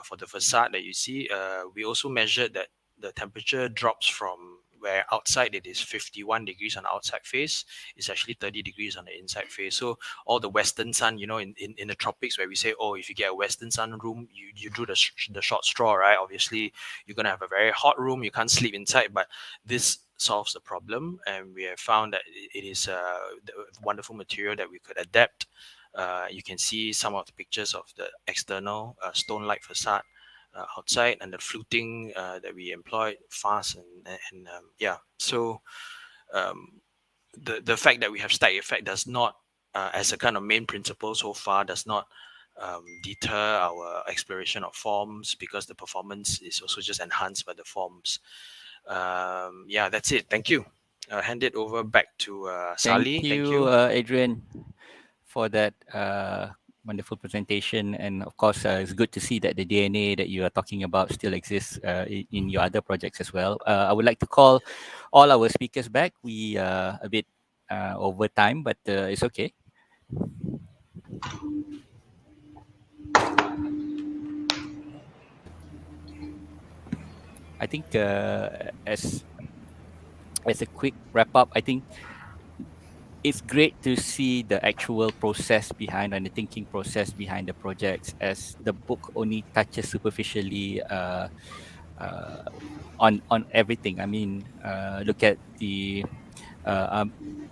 for the facade that you see, we also measured that the temperature drops from where outside it is 51 degrees on the outside face, it's actually 30 degrees on the inside face. So all the western sun, you know, in the tropics where we say, oh, if you get a western sun room, you drew the short straw, right? Obviously, you're going to have a very hot room. You can't sleep inside, but this solves the problem. And we have found that it is a wonderful material that we could adapt. You can see some of the pictures of the external stone-like facade outside, and the fluting that we employed fast and yeah. So the fact that we have stack effect does not, as a kind of main principle so far, does not deter our exploration of forms, because the performance is also just enhanced by the forms. Yeah, that's it. Thank you. Hand it over back to Sally. Thank you, Adrian, for that wonderful presentation. And of course, it's good to see that the DNA that you are talking about still exists in your other projects as well. I would like to call all our speakers back. We are a bit over time, but it's okay. I think as a quick wrap up, I think it's great to see the actual process behind and the thinking process behind the projects, as the book only touches superficially on everything. I mean, look at the Aman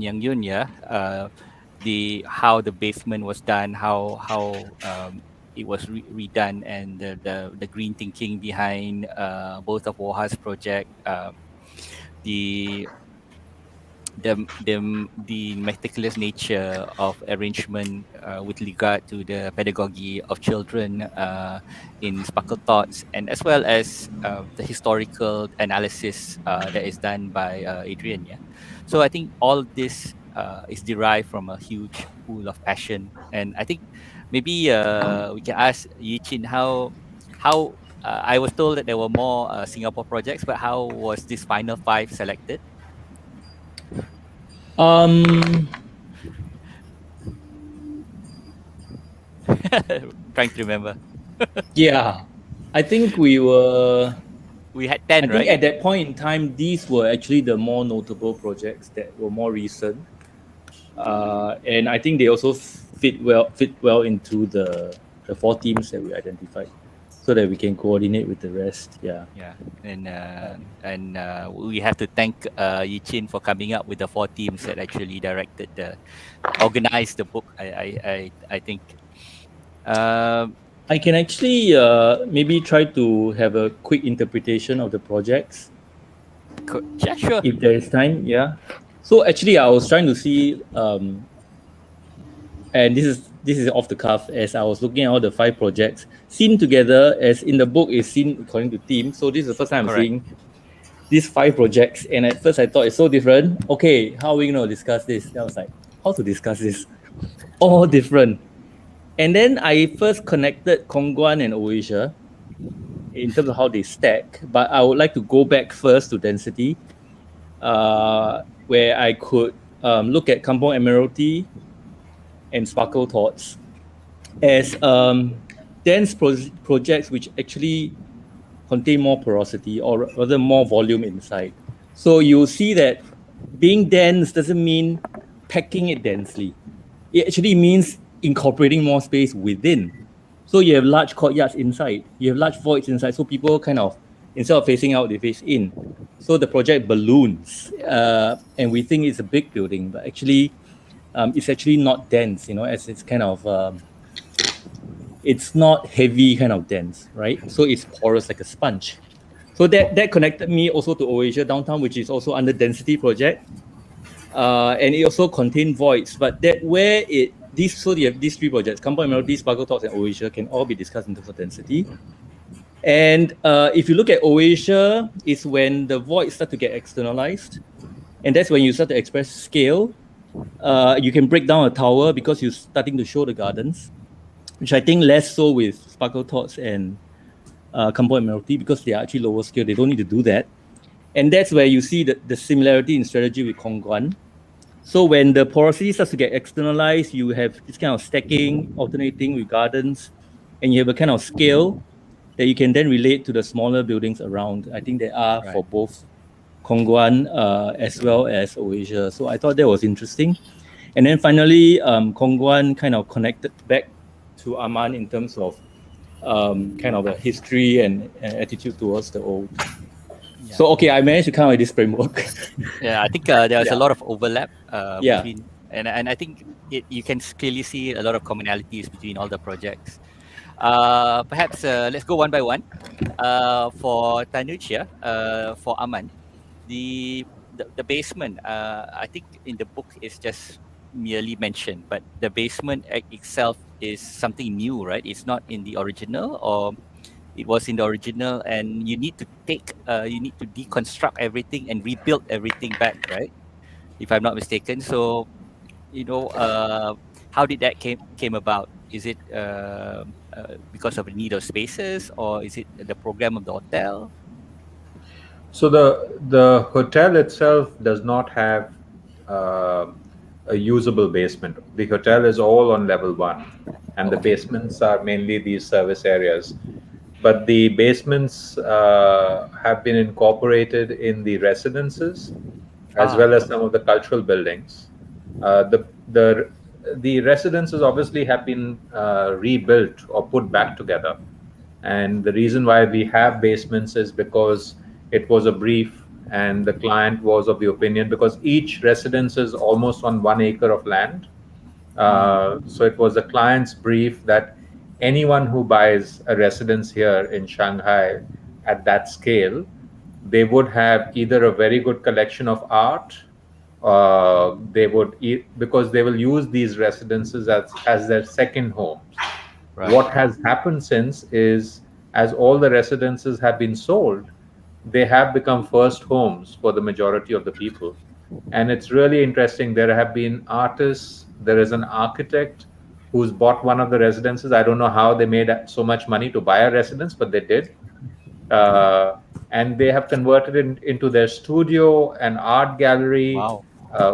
Yang Yun, the how the basement was done, how it was redone, and the green thinking behind both of Woha's project, the meticulous nature of arrangement with regard to the pedagogy of children in Sparkle Thoughts, and as well as the historical analysis that is done by Adrian. Yeah, so I think all this is derived from a huge pool of passion, and I think maybe we can ask Yichin how I was told that there were more Singapore projects, but how was this final 5 selected? Trying to remember. Yeah, I think we had 10, I right? think at that point in time, these were actually the more notable projects that were more recent, and I think they also fit well into the 4 teams that we identified, so that we can coordinate with the rest. Yeah. And we have to thank Yichin for coming up with the 4 teams that actually organized the book. I think. I can actually maybe try to have a quick interpretation of the projects. Yeah, sure. If there is time, yeah. So actually, I was trying to see, and this is off the cuff, as I was looking at all the 5 projects seen together, as in the book is seen according to theme. So this is the first time I'm seeing these 5 projects, and at first I thought it's so different. Okay, how are we going to discuss this? Then I was like, how to discuss this? All different. And then I first connected Kongguan and Oasia in terms of how they stack, but I would like to go back first to density, where I could look at Kampong Admiralty and Sparkle Thoughts as dense projects which actually contain more porosity, or rather more volume inside. So you'll see that being dense doesn't mean packing it densely. It actually means incorporating more space within. So you have large courtyards inside, you have large voids inside, so people kind of, instead of facing out, they face in. So the project balloons, and we think it's a big building, but actually it's actually not dense, as it's kind of, it's not heavy kind of dense, right? So it's porous like a sponge. So that connected me also to Oasia Downtown, which is also under density project. And it also contained voids, but so you have these 3 projects, Kampong Admiralty, Sparkle Thoughts, and Oasia, can all be discussed in terms of density. And if you look at Oasia, it's when the voids start to get externalized, and that's when you start to express scale. You can break down a tower because you're starting to show the gardens, which I think less so with Sparkle Thoughts and Compound Admiralty because they are actually lower scale. They don't need to do that. And that's where you see the similarity in strategy with Kongguan. So when the porosity starts to get externalized, you have this kind of stacking, alternating with gardens, and you have a kind of scale that you can then relate to the smaller buildings around. I think there are for both Kongguan as well as Oasia. So I thought that was interesting. And then finally, Kongguan kind of connected back to Aman in terms of kind of a history and attitude towards the old. Yeah. So okay, I managed to come up with this framework. Yeah, I think there's Yeah. a lot of overlap Yeah. between, and I think you can clearly see a lot of commonalities between all the projects. Perhaps let's go one by one. For Tanuj here, for Aman, the basement. I think in the book is just merely mentioned, but the basement itself is something new, right? It's not in the original, or it was in the original, and you need to you need to deconstruct everything and rebuild everything back, right? If I'm not mistaken. So, how did that came about? Is it because of the need of spaces, or is it the program of the hotel? So the hotel itself does not have uh, a usable basement. The hotel is all on level 1, and the Okay. basements are mainly these service areas. But the basements have been incorporated in the residences as well as some of the cultural buildings. The residences obviously have been rebuilt or put back together, and the reason why we have basements is because it was a brief, and the client was of the opinion, because each residence is almost on 1 acre of land. So it was the client's brief that anyone who buys a residence here in Shanghai at that scale, they would have either a very good collection of art, they would because they will use these residences as their second homes. Right. What has happened since is, as all the residences have been sold, they have become first homes for the majority of the people. And it's really interesting. There have been artists, there is an architect who's bought one of the residences. I don't know how they made so much money to buy a residence, but they did. And they have converted it into their studio, an art gallery. Wow.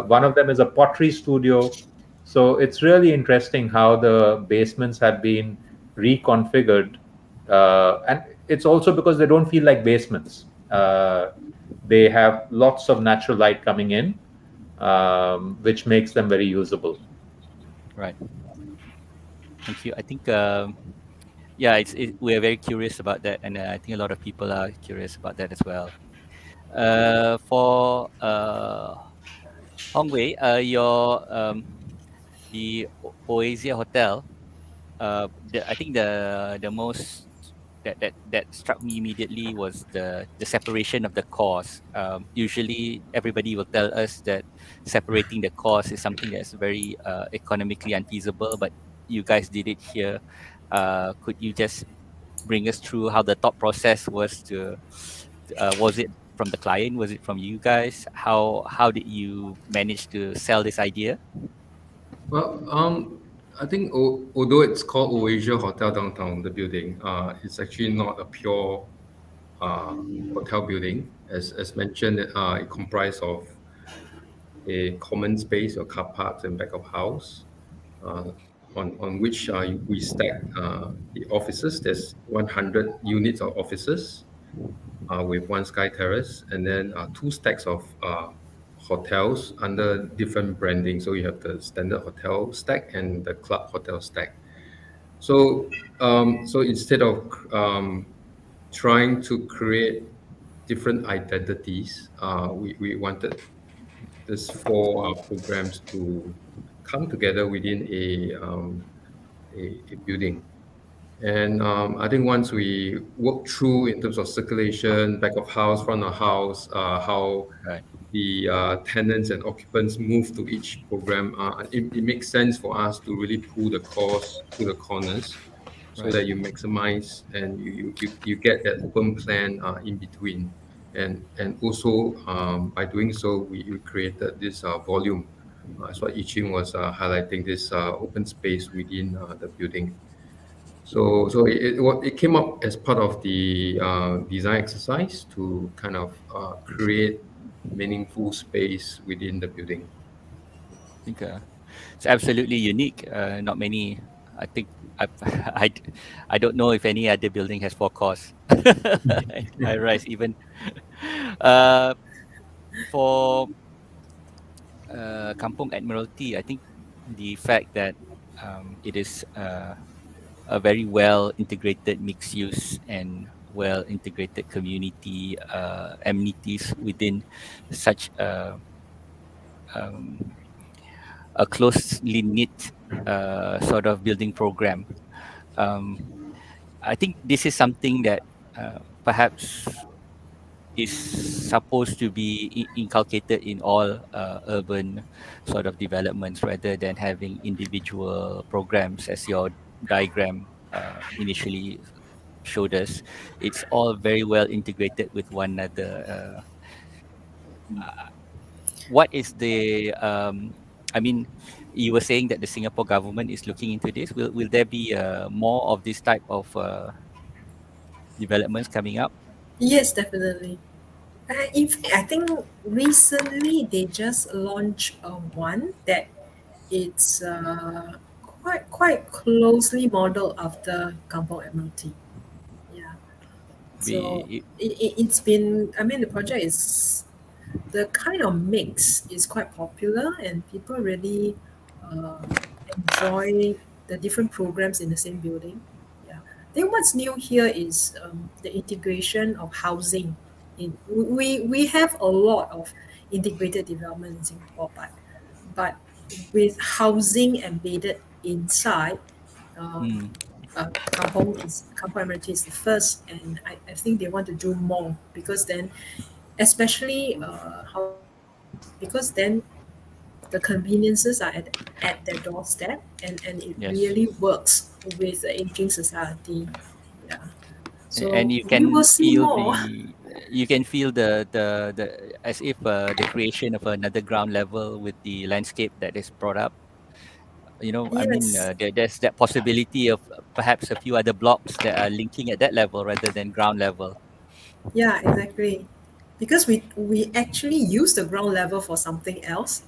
One of them is a pottery studio. So it's really interesting how the basements have been reconfigured. And it's also because they don't feel like basements. They have lots of natural light coming in, which makes them very usable. Right. Thank you. I think yeah, we are very curious about that, and I think a lot of people are curious about that as well. For Hongwei, the Oasia Hotel. I think the most that struck me immediately was the separation of the cost. Usually, everybody will tell us that separating the cost is something that's very economically unfeasible, but you guys did it here. Could you just bring us through how the thought process was was it from the client? Was it from you guys? How did you manage to sell this idea? Well, I think although it's called Oasia Hotel Downtown, the building, it's actually not a pure hotel building. As mentioned, it comprises of a common space or car parks and back of house, uh, on which we stack the offices. There's 100 units of offices with one sky terrace, and then two stacks of hotels under different branding. So you have the standard hotel stack and the club hotel stack. So so instead of trying to create different identities, we wanted these four programs to come together within a building. And I think once we work through in terms of circulation, back of house, front of house, how Right. the tenants and occupants move to each program, it makes sense for us to really pull the cost to the corners so Right. that you maximize and you get that open plan in between. And also by doing so, we created this volume That's what Yiqing was highlighting, this open space within the building. So it came up as part of the design exercise to kind of create meaningful space within the building. I think it's absolutely unique. Not many. I think I, I don't know if any other building has 4 cores. I rise even. Uh, for Kampong Admiralty, I think the fact that it is a very well integrated mixed use and well integrated community amenities within such um, a closely knit sort of building program. I think this is something that perhaps is supposed to be inculcated in all urban sort of developments rather than having individual programs as your diagram initially showed us. It's all very well integrated with one another. What is the I mean, you were saying that the Singapore government is looking into this. Will there be more of this type of developments coming up? Yes, definitely. In fact, I think recently they just launched one that it's quite closely modeled after Kampong Admiralty. Yeah. So We it's been, I mean, the project is, the kind of mix is quite popular and people really uh, enjoy the different programs in the same building. Yeah. I think what's new here is the integration of housing. We have a lot of integrated development in Singapore, but with housing embedded inside, mm, Kampong Admiralty is the first, and I think they want to do more because then, especially because then the conveniences are at their doorstep, and it yes. really works with the aging society. Yeah. And So you we will can see feel more. the as if the creation of another ground level with the landscape that is brought up. I mean, Yes. there's that possibility of perhaps a few other blocks that are linking at that level rather than ground level. Yeah, exactly. Because we actually use the ground level for something else,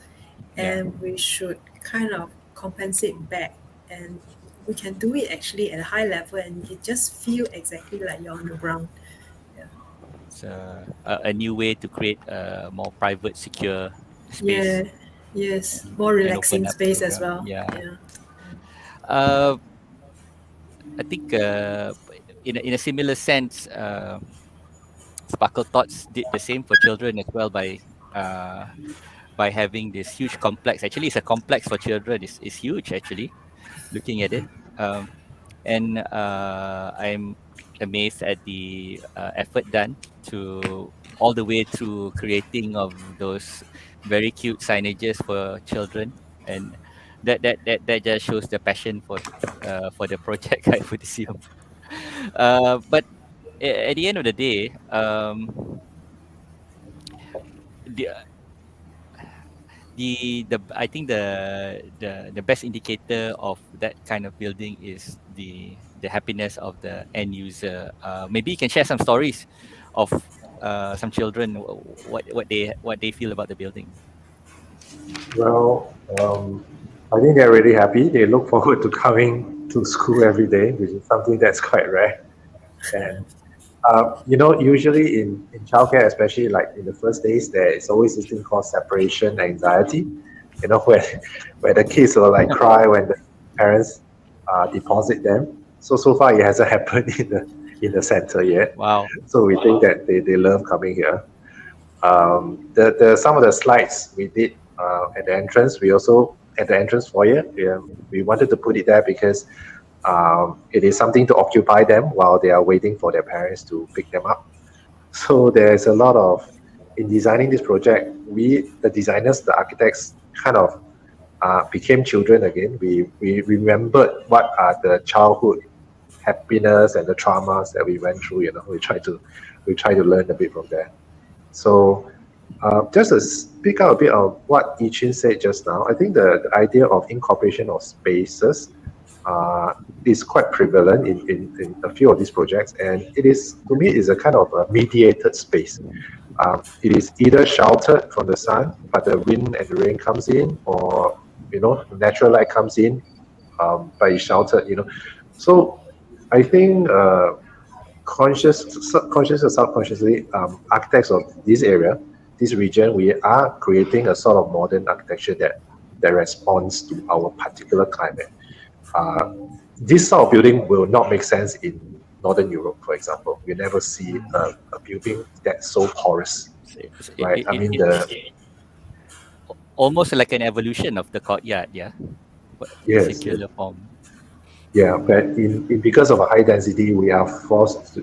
Yeah. and we should kind of compensate back, and we can do it actually at a high level, and it just feel exactly like you're on the ground. Yeah. It's a new way to create a more private, secure space Yeah. Yes. More and open relaxing up to space the as ground. well. Yeah. Yeah. Uh, I think in a similar sense, Sparkle Thoughts did the same for children as well by having this huge complex. Actually, it's a complex for children. It's huge actually, looking at it. Um, and I'm amazed at the effort done to all the way through creating of those very cute signages for children, and that just shows the passion for the project, I would assume. But at the end of the day, the the I think the best indicator of that kind of building is the happiness of the end user. Maybe you can share some stories of some children, what they feel about the building. Well, I think they're really happy. They look forward to coming to school every day, which is something that's quite rare. And usually in childcare, especially like in the first days, there is always this thing called separation anxiety. Where the kids will like cry when the parents deposit them. So far it hasn't happened in the center yet. Wow. So we think that they love coming here. The some of the slides we did at the entrance, we also at the entrance foyer, we wanted to put it there because it is something to occupy them while they are waiting for their parents to pick them up. So there's a lot of, in designing this project, we, the designers, the architects, kind of became children again. We remembered what are the childhood happiness and the traumas that we went through. We try to learn a bit from there. So Just to speak out a bit of what Ichin said just now, I think the idea of incorporation of spaces is quite prevalent in a few of these projects, and it is, to me, is a kind of a mediated space. It is either sheltered from the sun, but the wind and the rain comes in, or natural light comes in, but it's sheltered. So I think conscious or subconsciously, architects of this area, this region, we are creating a sort of modern architecture that responds to our particular climate. This sort of building will not make sense in Northern Europe, for example. You never see a building that's so porous, right? I mean, almost like an evolution of the courtyard, yeah, but in yes, circular form. yeah, but because of a high density,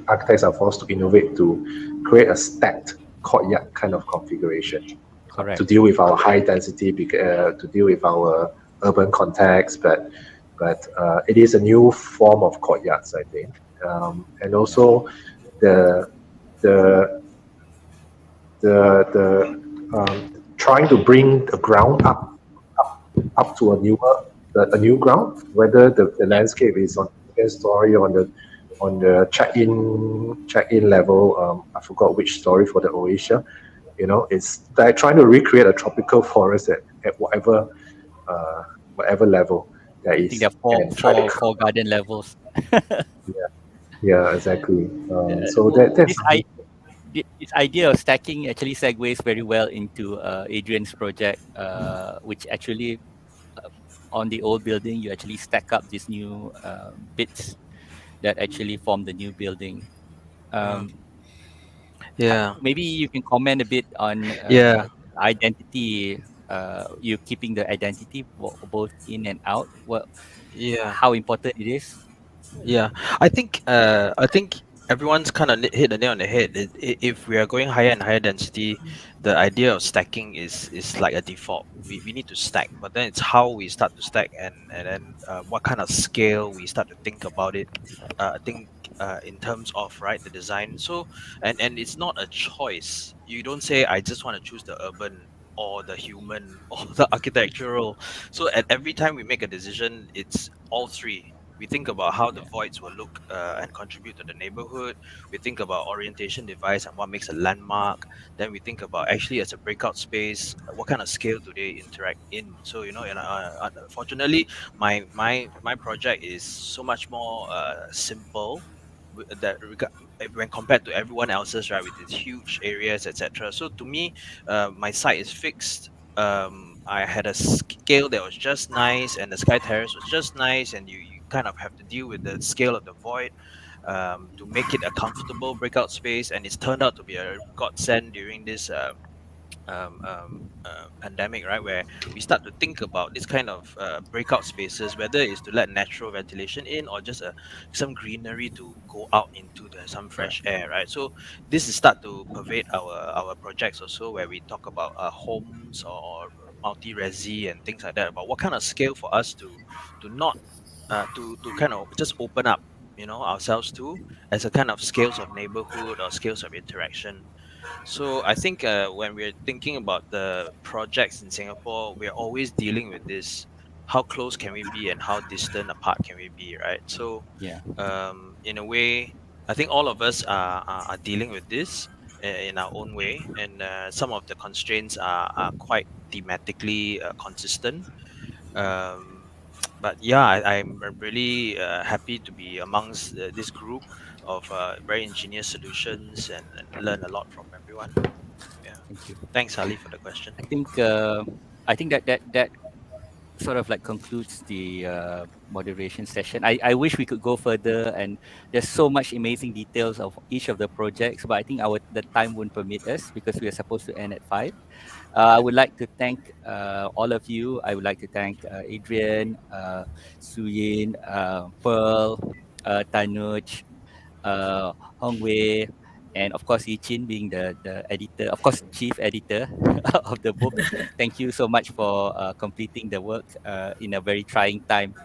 architects are forced to innovate to create a stacked courtyard kind of configuration Correct. to deal with our high density, to deal with our urban context. But it is a new form of courtyards, I think, and also the the trying to bring the ground up to a new ground, whether the landscape is on the second story, on the check-in level. I forgot which story for the Oasia. It's they're trying to recreate a tropical forest at whatever level there I is. think there are four garden levels. Yeah, exactly. So Well, that's this idea of stacking actually segues very well into Adrian's project, which actually on the old building you actually stack up these new bits that actually form the new building. Um, Yeah. Maybe you can comment a bit on Yeah. identity. You keeping the identity both in and out. Yeah. How important it is. Yeah, I think everyone's kind of hit the nail on the head. If we are going higher and higher density, the idea of stacking is like a default. We need to stack, but then it's how we start to stack, and then what kind of scale we start to think about it. Think in terms of right the design. So and it's not a choice. You don't say I just want to choose the urban or the human or the architectural. So at every time we make a decision, it's all three. We think about how the Yeah. voids will look and contribute to the neighborhood. We think about orientation device and what makes a landmark. Then we think about actually as a breakout space, what kind of scale do they interact in. So and unfortunately, my project is so much more simple when compared to everyone else's, right, with its huge areas, etc. So to me, my site is fixed. I had a scale that was just nice, and the sky terrace was just nice, and you kind of have to deal with the scale of the void to make it a comfortable breakout space, and it's turned out to be a godsend during this pandemic, right, where we start to think about this kind of breakout spaces, whether it's to let natural ventilation in or just some greenery to go out into some fresh air, right? So this is start to pervade our projects also, where we talk about homes or multi-resi and things like that, about what kind of scale for us to not to kind of just open up ourselves to as a kind of scales of neighborhood or scales of interaction. So I think when we're thinking about the projects in Singapore, we're always dealing with this: how close can we be, and how distant apart can we be, right? So, Yeah. in a way, I think all of us are dealing with this in our own way, and some of the constraints are quite thematically consistent. Um, but yeah, I'm really happy to be amongst this group of very ingenious solutions and learn a lot from everyone. Yeah. Thank you. Thanks, Ali, for the question. I think that sort of like concludes the moderation session. I wish we could go further, and there's so much amazing details of each of the projects, but I think the time wouldn't permit us because we are supposed to end at 5. I would like to thank all of you. I would like to thank Adrian, Suyin, Pearl, Tanuj, Hong Wei, and of course Yichin being the editor, of course chief editor of the book. Thank you so much for completing the work in a very trying time.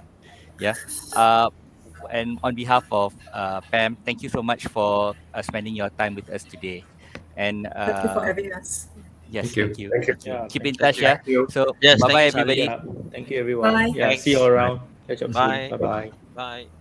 Yeah. Uh, and on behalf of Pam, thank you so much for spending your time with us today. And Thank you for having us. Yes, Thank you. thank you. Thank you. Thank you. Yeah, Keep in thank touch, yeah. you. So Yes, bye thank bye you, Sally. everybody. Yeah, thank you everyone. Bye. Yeah, Thanks. see you around. Catch up soon. Bye. Bye bye. Bye.